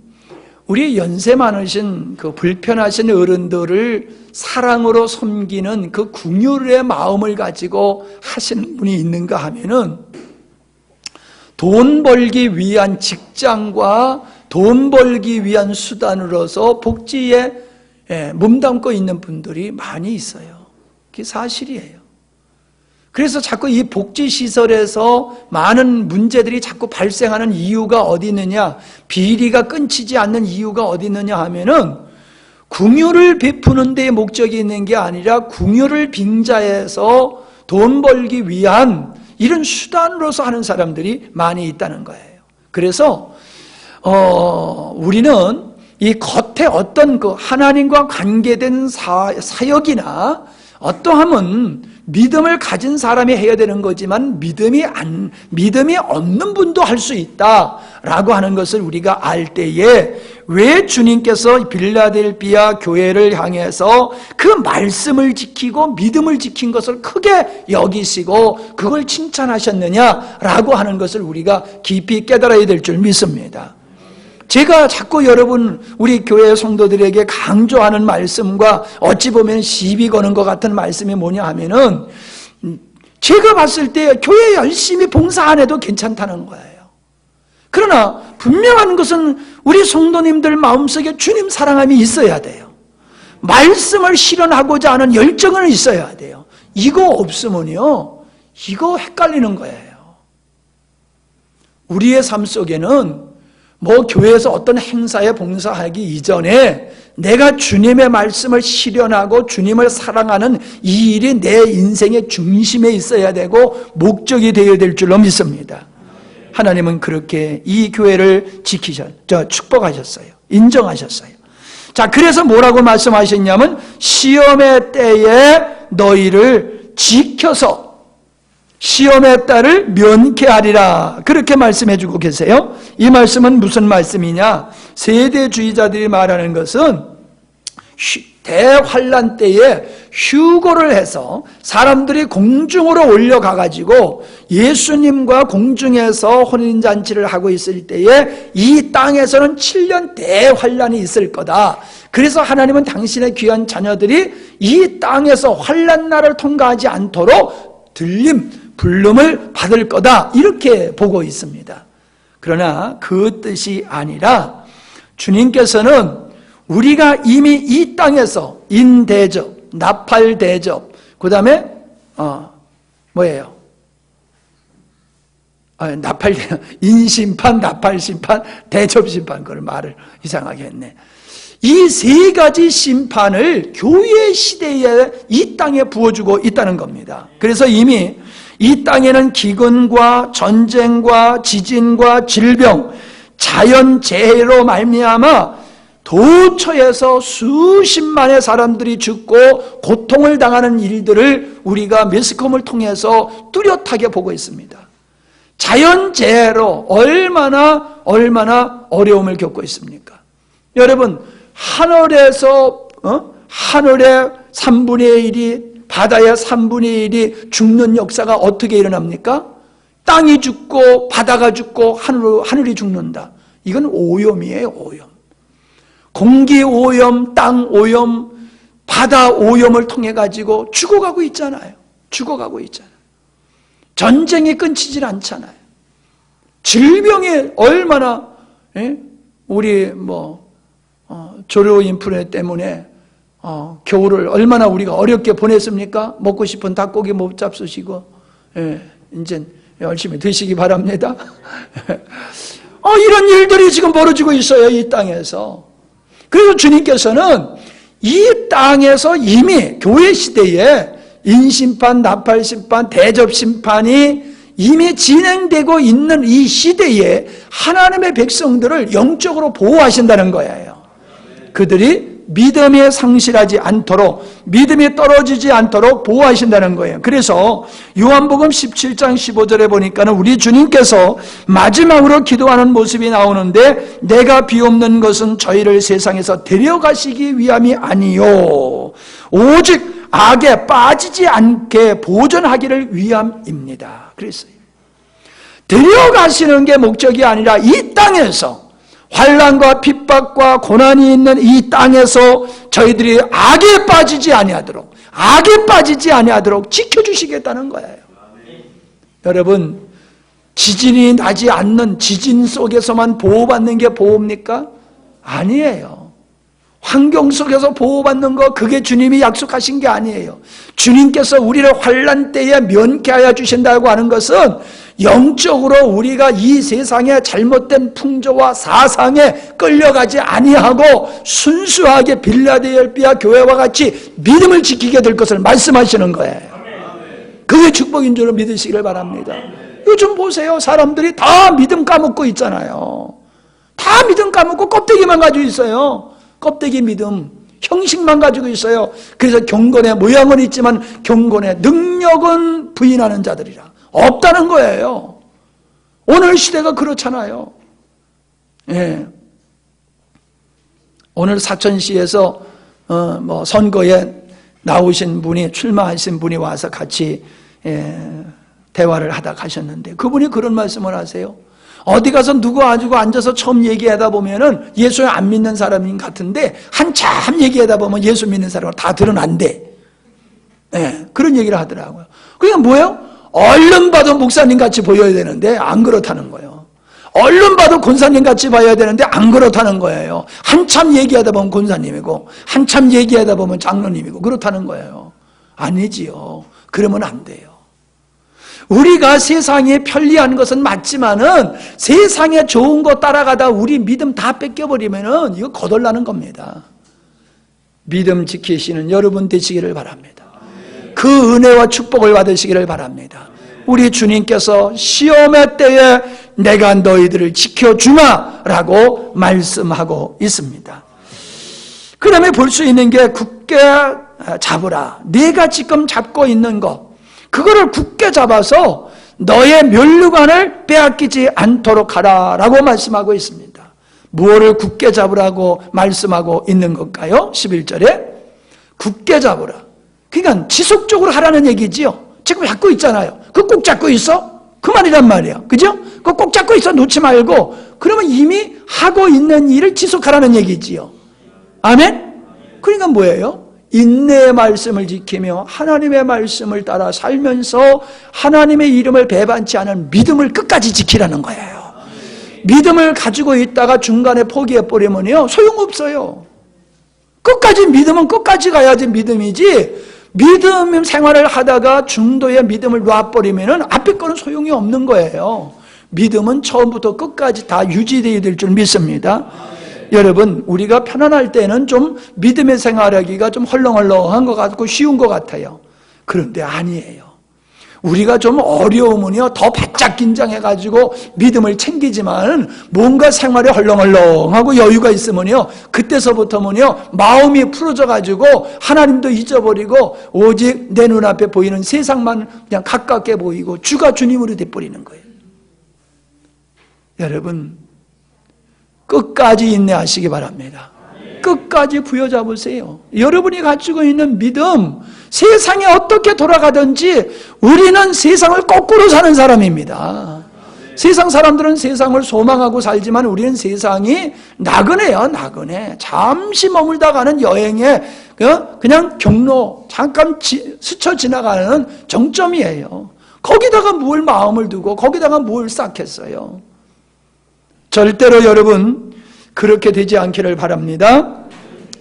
우리 연세 많으신 그 불편하신 어른들을 사랑으로 섬기는 그 긍휼의 마음을 가지고 하시는 분이 있는가 하면은, 돈 벌기 위한 직장과 돈 벌기 위한 수단으로서 복지에 몸담고 있는 분들이 많이 있어요. 그게 사실이에요. 그래서 자꾸 이 복지시설에서 많은 문제들이 자꾸 발생하는 이유가 어디 있느냐, 비리가 끊이지 않는 이유가 어디 있느냐 하면은, 긍휼을 베푸는 데에 목적이 있는 게 아니라 긍휼을 빙자해서 돈 벌기 위한 이런 수단으로서 하는 사람들이 많이 있다는 거예요. 그래서 우리는 이 겉에 어떤 그 하나님과 관계된 사역이나 어떠함은 믿음을 가진 사람이 해야 되는 거지만 믿음이 없는 분도 할 수 있다라고 하는 것을 우리가 알 때에, 왜 주님께서 빌라델비아 교회를 향해서 그 말씀을 지키고 믿음을 지킨 것을 크게 여기시고 그걸 칭찬하셨느냐라고 하는 것을 우리가 깊이 깨달아야 될 줄 믿습니다. 제가 자꾸 여러분, 우리 교회 성도들에게 강조하는 말씀과 어찌 보면 시비 거는 것 같은 말씀이 뭐냐 하면은, 제가 봤을 때 교회 열심히 봉사 안 해도 괜찮다는 거예요. 그러나 분명한 것은 우리 성도님들 마음속에 주님 사랑함이 있어야 돼요. 말씀을 실현하고자 하는 열정은 있어야 돼요. 이거 없으면요, 이거 헷갈리는 거예요. 우리의 삶 속에는 뭐 교회에서 어떤 행사에 봉사하기 이전에 내가 주님의 말씀을 실현하고 주님을 사랑하는 이 일이 내 인생의 중심에 있어야 되고 목적이 되어야 될 줄로 믿습니다. 하나님은 그렇게 이 교회를 축복하셨어요. 인정하셨어요. 자, 그래서 뭐라고 말씀하셨냐면, 시험의 때에 너희를 지켜서 시험의 때를 면케하리라, 그렇게 말씀해 주고 계세요. 이 말씀은 무슨 말씀이냐? 세대주의자들이 말하는 것은 대환란 때에 휴거를 해서 사람들이 공중으로 올려가가지고 예수님과 공중에서 혼인잔치를 하고 있을 때에 이 땅에서는 7년 대환란이 있을 거다. 그래서 하나님은 당신의 귀한 자녀들이 이 땅에서 환란날을 통과하지 않도록 불름을 받을 거다, 이렇게 보고 있습니다. 그러나 그 뜻이 아니라, 주님께서는 우리가 이미 이 땅에서 인대접, 나팔대접, 그 다음에 인심판, 나팔심판, 대접심판, 그걸 말을 이상하게 했네. 이 세 가지 심판을 교회 시대에 이 땅에 부어주고 있다는 겁니다. 그래서 이미 이 땅에는 기근과 전쟁과 지진과 질병, 자연재해로 말미암아 도처에서 수십만의 사람들이 죽고 고통을 당하는 일들을 우리가 매스컴을 통해서 뚜렷하게 보고 있습니다. 자연재해로 얼마나 어려움을 겪고 있습니까? 여러분, 하늘에서 하늘의 3분의 1이, 바다의 3분의 1이 죽는 역사가 어떻게 일어납니까? 땅이 죽고 바다가 죽고 하늘이 죽는다. 이건 오염이에요, 오염. 공기 오염, 땅 오염, 바다 오염을 통해 가지고 죽어가고 있잖아요. 죽어가고 있잖아요. 전쟁이 끊이질 않잖아요. 질병이 얼마나, 우리 조류 인플루엔자 때문에 겨울을 얼마나 우리가 어렵게 보냈습니까? 먹고 싶은 닭고기 못 잡수시고, 이제 열심히 드시기 바랍니다. 이런 일들이 지금 벌어지고 있어요, 이 땅에서. 그래서 주님께서는 이 땅에서 이미 교회 시대에 인심판, 나팔심판, 대접심판이 이미 진행되고 있는 이 시대에 하나님의 백성들을 영적으로 보호하신다는 거예요. 그들이 믿음에 상실하지 않도록, 믿음이 떨어지지 않도록 보호하신다는 거예요. 그래서 요한복음 17장 15절에 보니까는 우리 주님께서 마지막으로 기도하는 모습이 나오는데, 내가 비옵는 것은 저희를 세상에서 데려가시기 위함이 아니요 오직 악에 빠지지 않게 보존하기를 위함입니다. 그랬어요. 데려가시는 게 목적이 아니라 이 땅에서 환난과 핍박과 고난이 있는 이 땅에서 저희들이 악에 빠지지 아니하도록 지켜주시겠다는 거예요. 여러분, 지진이 나지 않는 지진 속에서만 보호받는 게 보호입니까? 아니에요. 환경 속에서 보호받는 거, 그게 주님이 약속하신 게 아니에요. 주님께서 우리를 환난 때에 면케하여 주신다고 하는 것은 영적으로 우리가 이 세상의 잘못된 풍조와 사상에 끌려가지 아니하고 순수하게 빌라델피아 교회와 같이 믿음을 지키게 될 것을 말씀하시는 거예요. 그게 축복인 줄 믿으시기를 바랍니다. 요즘 보세요. 사람들이 다 믿음 까먹고 있잖아요. 다 믿음 까먹고 껍데기만 가지고 있어요. 껍데기 믿음, 형식만 가지고 있어요. 그래서 경건의 모양은 있지만 경건의 능력은 부인하는 자들이라 없다는 거예요. 오늘 시대가 그렇잖아요. 오늘 사천시에서 선거에 나오신 분이, 출마하신 분이 와서 같이 대화를 하다 가셨는데, 그분이 그런 말씀을 하세요. 어디 가서 누구 가지고 앉아서 처음 얘기하다 보면은 예수 안 믿는 사람인 같은데, 한참 얘기하다 보면 예수 믿는 사람을 다 드러난대. 그런 얘기를 하더라고요. 그게 뭐예요? 얼른 봐도 목사님 같이 보여야 되는데 안 그렇다는 거예요. 얼른 봐도 권사님 같이 봐야 되는데 안 그렇다는 거예요. 한참 얘기하다 보면 권사님이고, 한참 얘기하다 보면 장로님이고, 그렇다는 거예요. 아니지요. 그러면 안 돼요. 우리가 세상에 편리한 것은 맞지만은 세상에 좋은 거 따라가다 우리 믿음 다 뺏겨버리면은 이거 거덜나는 겁니다. 믿음 지키시는 여러분 되시기를 바랍니다. 그 은혜와 축복을 받으시기를 바랍니다. 우리 주님께서 시험의 때에 내가 너희들을 지켜주마라고 말씀하고 있습니다. 그 다음에 볼 수 있는 게 굳게 잡으라. 내가 지금 잡고 있는 것, 그거를 굳게 잡아서 너의 면류관을 빼앗기지 않도록 하라라고 말씀하고 있습니다. 무엇을 굳게 잡으라고 말씀하고 있는 걸까요? 11절에 굳게 잡으라. 그러니까 지속적으로 하라는 얘기지요. 지금 잡고 있잖아요. 그거 꼭 잡고 있어? 그 말이란 말이에요. 그죠? 그거 꼭 잡고 있어. 놓지 말고. 그러면 이미 하고 있는 일을 지속하라는 얘기지요. 아멘? 그러니까 뭐예요? 인내의 말씀을 지키며 하나님의 말씀을 따라 살면서 하나님의 이름을 배반치 않은 믿음을 끝까지 지키라는 거예요. 믿음을 가지고 있다가 중간에 포기해버리면요, 소용없어요. 끝까지 믿음은 끝까지 가야지 믿음이지, 믿음 생활을 하다가 중도에 믿음을 놔버리면은 앞에 거는 소용이 없는 거예요. 믿음은 처음부터 끝까지 다 유지되어야 될 줄 믿습니다. 여러분, 우리가 편안할 때는 좀 믿음의 생활하기가 좀 헐렁헐렁한 것 같고 쉬운 것 같아요. 그런데 아니에요. 우리가 좀 어려우면요, 더 바짝 긴장해가지고 믿음을 챙기지만 뭔가 생활이 헐렁헐렁하고 여유가 있으면요, 그때서부터는요, 마음이 풀어져가지고 하나님도 잊어버리고 오직 내 눈앞에 보이는 세상만 그냥 가깝게 보이고 주가 주님으로 돼버리는 거예요. 여러분, 끝까지 인내하시기 바랍니다. 끝까지 부여잡으세요. 여러분이 가지고 있는 믿음, 세상이 어떻게 돌아가든지 우리는 세상을 거꾸로 사는 사람입니다. 세상 사람들은 세상을 소망하고 살지만 우리는 세상이 나그네야, 나그네. 잠시 머물다 가는 여행에 그냥 경로, 잠깐 스쳐 지나가는 정점이에요. 거기다가 뭘 마음을 두고 거기다가 뭘 쌓겠어요. 절대로 여러분 그렇게 되지 않기를 바랍니다.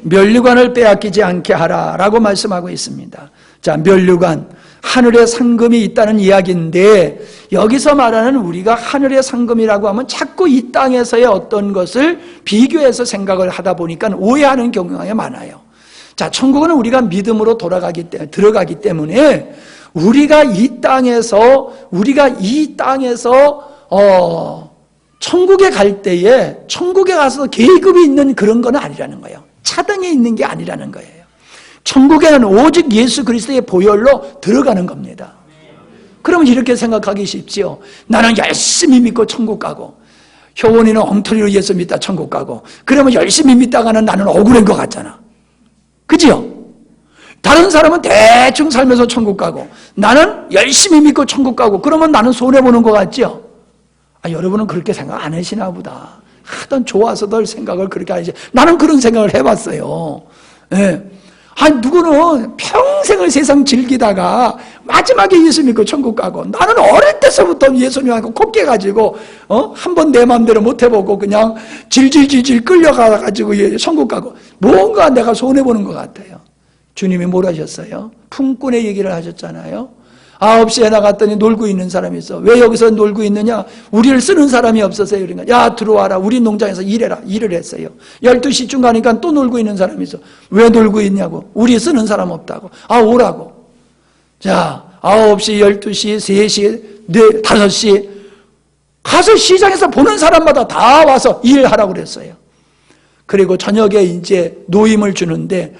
면류관을 빼앗기지 않게 하라라고 말씀하고 있습니다. 자, 면류관, 하늘의 상금이 있다는 이야기인데 여기서 말하는 우리가 하늘의 상금이라고 하면 자꾸 이 땅에서의 어떤 것을 비교해서 생각을 하다 보니까 오해하는 경우가 많아요. 자, 천국은 우리가 믿음으로 들어가기 때문에 우리가 이 땅에서 천국에 갈 때에 천국에 가서 계급이 있는 그런 건 아니라는 거예요. 차등이 있는 게 아니라는 거예요. 천국에는 오직 예수 그리스도의 보혈로 들어가는 겁니다. 그러면 이렇게 생각하기 쉽지요. 나는 열심히 믿고 천국 가고 효원이는 엉터리로 예수 믿다 천국 가고 그러면 열심히 믿다가는 나는 억울한 것 같잖아. 그지요? 다른 사람은 대충 살면서 천국 가고 나는 열심히 믿고 천국 가고 그러면 나는 손해보는 것 같지요? 여러분은 그렇게 생각 안 하시나 보다. 하던 좋아서들 생각을 그렇게 하지. 나는 그런 생각을 해봤어요. 예. 누구는 평생을 세상 즐기다가 마지막에 예수 믿고 천국 가고 나는 어릴 때서부터 예수님하고 곱게-가지고 한번 내 마음대로 못 해보고 그냥 질질질질 끌려가가지고 천국 가고 뭔가 내가 손해보는 것 같아요. 주님이 뭘 하셨어요? 품꾼의 얘기를 하셨잖아요. 9시에 나갔더니 놀고 있는 사람이 있어. 왜 여기서 놀고 있느냐? 우리를 쓰는 사람이 없어서요. 그러니까 야 들어와라. 우리 농장에서 일해라. 일을 했어요. 12시쯤 가니까 또 놀고 있는 사람이 있어. 왜 놀고 있냐고. 우리 쓰는 사람 없다고. 오라고. 자 9시, 12시, 3시, 5시 가서 시장에서 보는 사람마다 다 와서 일하라고 그랬어요. 그리고 저녁에 이제 노임을 주는데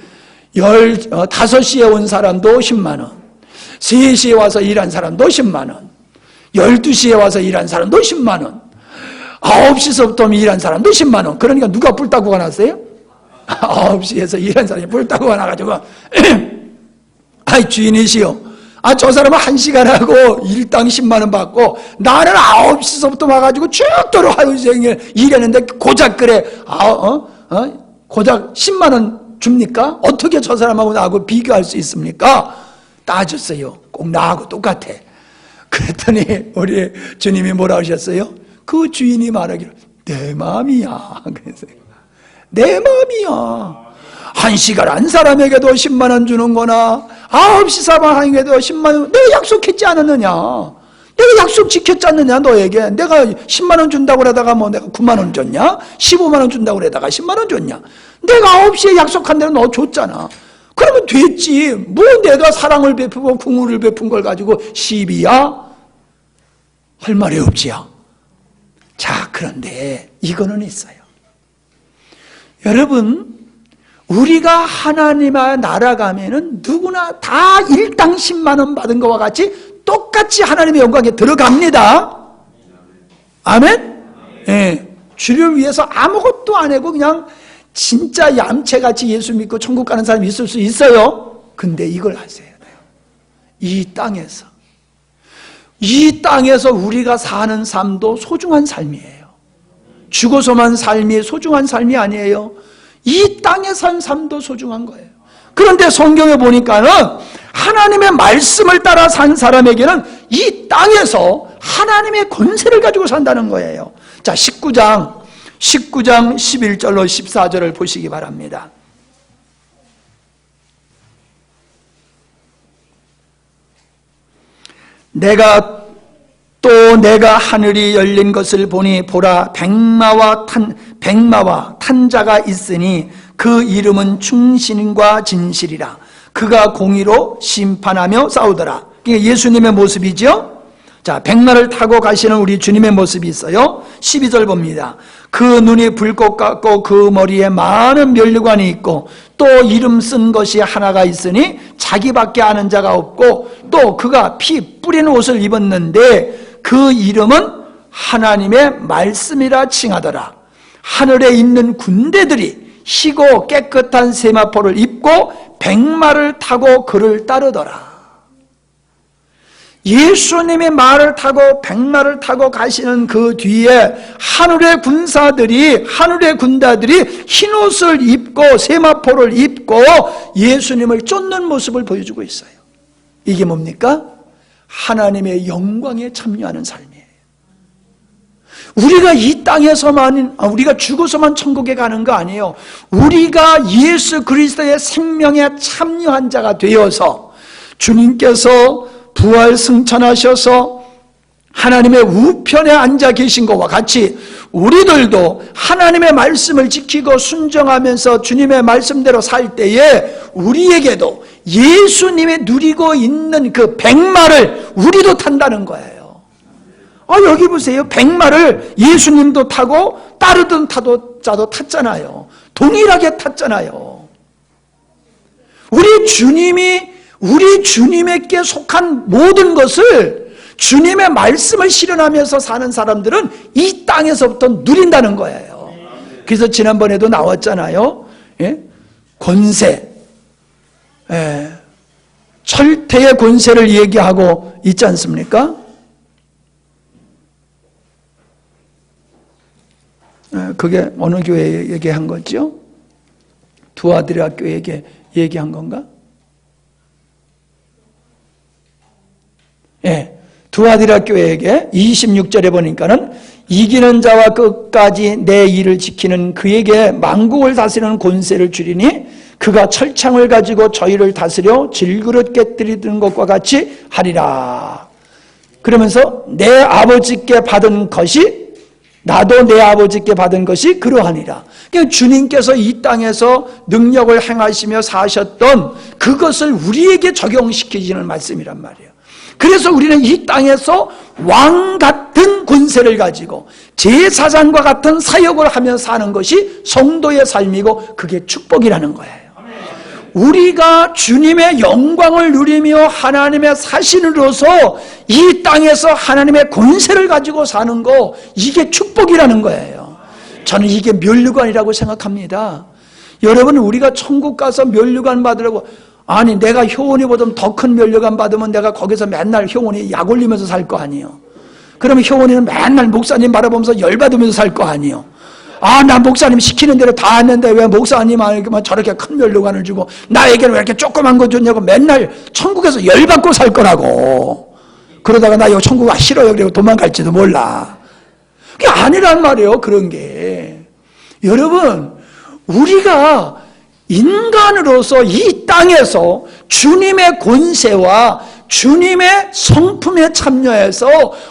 5시에 온 사람도 10만 원, 3시에 와서 일한 사람도 10만 원, 12시에 와서 일한 사람도 10만 원, 9시서부터 일한 사람도 10만 원. 그러니까 누가 뿔따구가 났어요? 9시에서 일한 사람이 뿔따구가 나가지고 주인이시여, 저 사람은 1시간 하고 일당 10만 원 받고 나는 9시서부터 와가지고 쭉도록 하루 종일 일했는데 고작 그래 고작 10만 원 줍니까? 어떻게 저 사람하고 나하고 비교할 수 있습니까? 따졌어요. 꼭 나하고 똑같아. 그랬더니 우리 주님이 뭐라 하셨어요? 그 주인이 말하기를 내 마음이야. 그랬어요. 내 마음이야. 1시간 한 사람에게도 10만 원 주는 거나 9시 사방에게도 10만 원. 내가 약속했지 않았느냐? 내가 약속 지켰지 않느냐 너에게. 내가 10만 원 준다고 그러다가 내가 9만 원 줬냐? 15만 원 준다고 그러다가 10만 원 줬냐? 내가 9시에 약속한 대로 너 줬잖아. 그러면 됐지. 뭐 내가 사랑을 베푸고 궁우를 베푼 걸 가지고 시비야? 할 말이 없지요. 자, 그런데 이거는 있어요. 여러분, 우리가 하나님의 나라 가면은 누구나 다 일당 10만 원 받은 것과 같이 똑같이 하나님의 영광에 들어갑니다. 아멘? 예. 주를 위해서 아무것도 안 하고 그냥 진짜 얌체같이 예수 믿고 천국 가는 사람이 있을 수 있어요. 근데 이걸 하셔야 돼요. 이 땅에서 우리가 사는 삶도 소중한 삶이에요. 죽어서만 삶이 소중한 삶이 아니에요. 이 땅에 산 삶도 소중한 거예요. 그런데 성경에 보니까는 하나님의 말씀을 따라 산 사람에게는 이 땅에서 하나님의 권세를 가지고 산다는 거예요. 자, 19장 11절로 14절을 보시기 바랍니다. 내가 하늘이 열린 것을 보니 보라 백마와 탄자가 있으니 그 이름은 충신과 진실이라. 그가 공의로 심판하며 싸우더라. 이게 예수님의 모습이죠. 자, 백마를 타고 가시는 우리 주님의 모습이 있어요. 12절 봅니다. 그 눈이 불꽃 같고 그 머리에 많은 면류관이 있고 또 이름 쓴 것이 하나가 있으니 자기밖에 아는 자가 없고 또 그가 피 뿌린 옷을 입었는데 그 이름은 하나님의 말씀이라 칭하더라. 하늘에 있는 군대들이 희고 깨끗한 세마포를 입고 백마를 타고 그를 따르더라. 예수님의 말을 타고 백마를 타고 가시는 그 뒤에 하늘의 군사들이, 하늘의 군대들이 흰옷을 입고 세마포를 입고 예수님을 쫓는 모습을 보여주고 있어요. 이게 뭡니까? 하나님의 영광에 참여하는 삶이에요. 우리가 이 땅에서만, 우리가 죽어서만 천국에 가는 거 아니에요. 우리가 예수 그리스도의 생명에 참여한 자가 되어서 주님께서 부활 승천하셔서 하나님의 우편에 앉아 계신 것과 같이 우리들도 하나님의 말씀을 지키고 순종하면서 주님의 말씀대로 살 때에 우리에게도 예수님이 누리고 있는 그 백마를 우리도 탄다는 거예요. 여기 보세요. 백마를 예수님도 타고 따르던 자도 탔잖아요. 동일하게 탔잖아요. 우리 주님에게 속한 모든 것을, 주님의 말씀을 실현하면서 사는 사람들은 이 땅에서부터 누린다는 거예요. 그래서 지난번에도 나왔잖아요. 예? 권세, 철퇴의 권세를 얘기하고 있지 않습니까? 그게 어느 교회에 얘기한 거죠? 두아드라 교회에게 얘기한 건가? 두아드라 교회에게 26절에 보니까는 이기는 자와 끝까지 내 일을 지키는 그에게 만국을 다스리는 권세를 주리니 그가 철창을 가지고 저희를 다스려 질그릇 깨뜨리는 것과 같이 하리라. 그러면서 내 아버지께 받은 것이, 나도 내 아버지께 받은 것이 그러하니라. 그러니까 주님께서 이 땅에서 능력을 행하시며 사셨던 그것을 우리에게 적용시키시는 말씀이란 말이에요. 그래서 우리는 이 땅에서 왕 같은 권세를 가지고 제사장과 같은 사역을 하며 사는 것이 성도의 삶이고 그게 축복이라는 거예요. 우리가 주님의 영광을 누리며 하나님의 사신으로서 이 땅에서 하나님의 권세를 가지고 사는 거, 이게 축복이라는 거예요. 저는 이게 면류관이라고 생각합니다. 여러분, 우리가 천국 가서 면류관 받으려고, 아니 내가 효원이보다 더 큰 면류관 받으면 내가 거기서 맨날 효원이 약 올리면서 살 거 아니에요. 그러면 효원이는 맨날 목사님 바라보면서 열받으면서 살 거 아니에요. 나 목사님 시키는 대로 다 했는데 왜 목사님에게만 저렇게 큰 면류관을 주고 나에게는 왜 이렇게 조그만 거 줬냐고 맨날 천국에서 열받고 살 거라고. 그러다가 나 이거 천국 싫어요 그리고 도망갈지도 몰라. 그게 아니란 말이에요. 그런 게. 여러분, 우리가 인간으로서 이 땅에서 주님의 권세와 주님의 성품에 참여해서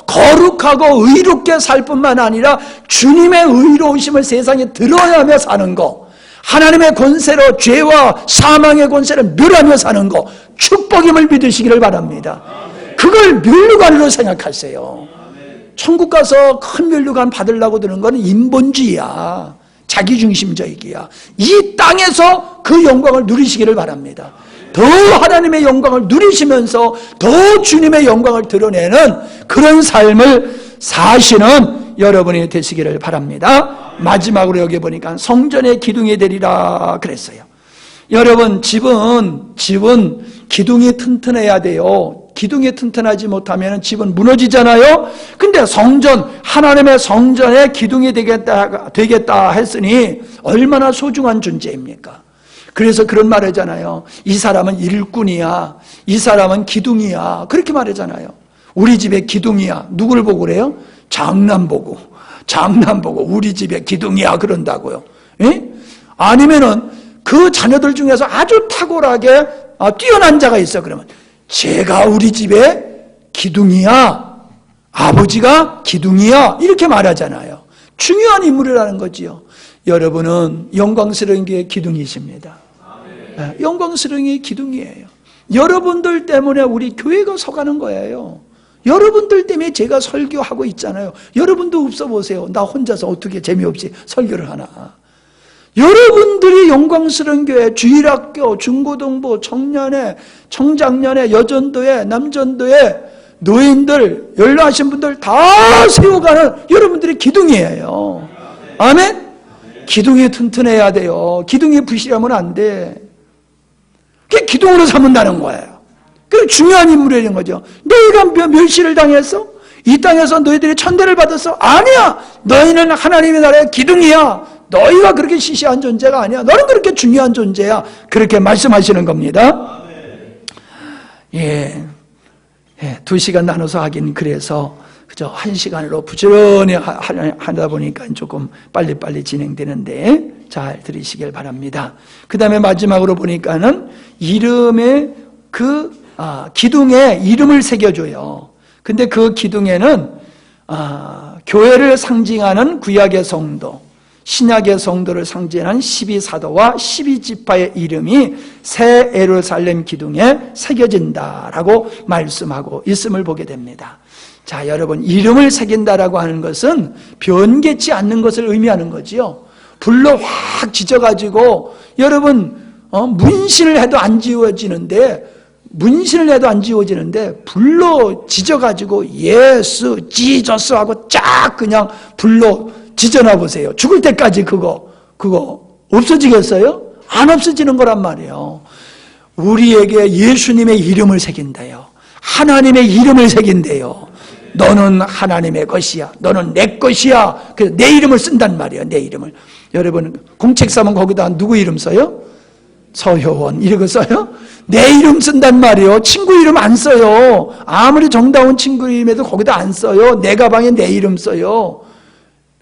거룩하고 의롭게 살 뿐만 아니라 주님의 의로우심을 세상에 드러내며 사는 거, 하나님의 권세로 죄와 사망의 권세를 멸하며 사는 거, 축복임을 믿으시기를 바랍니다. 그걸 면류관으로 생각하세요. 천국 가서 큰 면류관 받으려고 드는 건 인본주의야. 자기중심적이야. 이 땅에서 그 영광을 누리시기를 바랍니다. 더 하나님의 영광을 누리시면서 더 주님의 영광을 드러내는 그런 삶을 사시는 여러분이 되시기를 바랍니다. 마지막으로 여기 보니까 성전의 기둥이 되리라 그랬어요. 여러분, 집은 기둥이 튼튼해야 돼요. 기둥이 튼튼하지 못하면 집은 무너지잖아요. 근데 성전, 하나님의 성전에 기둥이 되겠다 했으니 얼마나 소중한 존재입니까? 그래서 그런 말 하잖아요. 이 사람은 일꾼이야. 이 사람은 기둥이야. 그렇게 말하잖아요. 우리 집에 기둥이야. 누구를 보고 그래요? 장남 보고 우리 집에 기둥이야 그런다고요. 예? 아니면은 그 자녀들 중에서 아주 탁월하게 뛰어난 자가 있어. 그러면 제가 우리 집에 기둥이야. 아버지가 기둥이야. 이렇게 말하잖아요. 중요한 인물이라는 거지요. 여러분은 영광스러운 게 기둥이십니다. 영광스러운 게 기둥이에요. 여러분들 때문에 우리 교회가 서가는 거예요. 여러분들 때문에 제가 설교하고 있잖아요. 여러분도 없어 보세요. 나 혼자서 어떻게 재미없이 설교를 하나. 여러분들이 영광스러운 교회, 주일학교, 중고등부, 청년회, 청장년회, 여전도회, 남전도회, 노인들, 연로하신 분들 다 세워가는 여러분들이 기둥이에요. 아멘? 기둥이 튼튼해야 돼요. 기둥이 부실하면 안 돼. 그게 기둥으로 삼는다는 거예요. 그 중요한 인물이라는 거죠. 너희가 멸시를 당했어? 이 땅에서 너희들이 천대를 받았어? 아니야. 너희는 하나님의 나라의 기둥이야. 너희가 그렇게 시시한 존재가 아니야. 너는 그렇게 중요한 존재야. 그렇게 말씀하시는 겁니다. 예, 2시간 나눠서 하긴 그래서 그저 1시간으로 부지런히 하다 보니까 조금 빨리빨리 진행되는데 잘 들으시길 바랍니다. 그 다음에 마지막으로 보니까는 이름의 기둥에 이름을 새겨줘요. 근데 그 기둥에는 교회를 상징하는 구약의 성도, 신약의 성도를 상징하는 12사도와 12지파의 이름이 새 예루살렘 기둥에 새겨진다라고 말씀하고 있음을 보게 됩니다. 자, 여러분, 이름을 새긴다라고 하는 것은 변개치 않는 것을 의미하는 거지요. 불로 확 지져가지고 여러분 문신을 해도 안 지워지는데 불로 지져가지고 예수, 지저스 하고 쫙 그냥 불로 지져놔 보세요. 죽을 때까지 그거 없어지겠어요? 안 없어지는 거란 말이에요. 우리에게 예수님의 이름을 새긴대요. 하나님의 이름을 새긴대요. 너는 하나님의 것이야. 너는 내 것이야. 그래서 내 이름을 쓴단 말이에요. 내 이름을. 여러분 공책 사면 거기다 누구 이름 써요? 서효원 이렇게 써요? 내 이름 쓴단 말이에요. 친구 이름 안 써요. 아무리 정다운 친구 이름에도 거기다 안 써요. 내 가방에 내 이름 써요.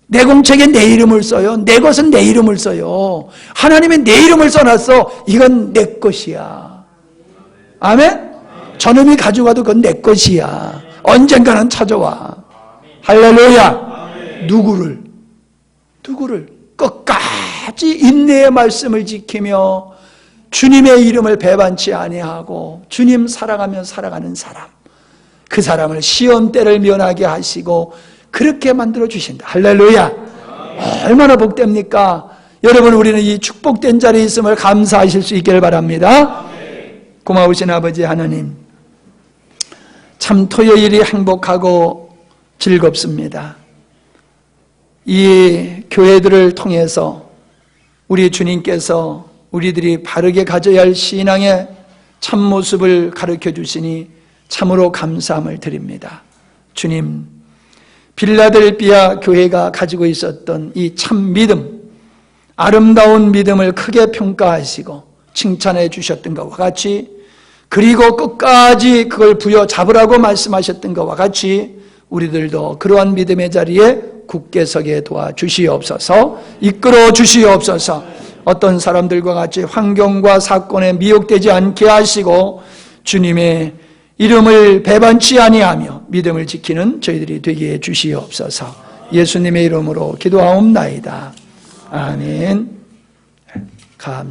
내 공책에 내 이름을 써요. 내 것은 내 이름을 써요. 하나님의 내 이름을 써놨어. 이건 내 것이야. 아멘? 저놈이 가져가도 그건 내 것이야. 언젠가는 찾아와. 할렐루야. 누구를 끝까지 인내의 말씀을 지키며 주님의 이름을 배반치 아니하고 주님 사랑하며 살아가는 사람, 그 사람을 시험대를 면하게 하시고 그렇게 만들어 주신다. 할렐루야. 얼마나 복됩니까? 여러분, 우리는 이 축복된 자리에 있음을 감사하실 수 있기를 바랍니다. 고마우신 아버지 하나님, 참 토요일이 행복하고 즐겁습니다. 이 교회들을 통해서 우리 주님께서 우리들이 바르게 가져야 할 신앙의 참모습을 가르쳐 주시니 참으로 감사함을 드립니다. 주님, 빌라델비아 교회가 가지고 있었던 이 참 믿음, 아름다운 믿음을 크게 평가하시고 칭찬해 주셨던 것과 같이, 그리고 끝까지 그걸 부여잡으라고 말씀하셨던 것과 같이 우리들도 그러한 믿음의 자리에 굳게 서게 도와주시옵소서. 이끌어 주시옵소서. 어떤 사람들과 같이 환경과 사건에 미혹되지 않게 하시고 주님의 이름을 배반치 아니하며 믿음을 지키는 저희들이 되게 해 주시옵소서. 예수님의 이름으로 기도하옵나이다. 아멘. 감사합니다.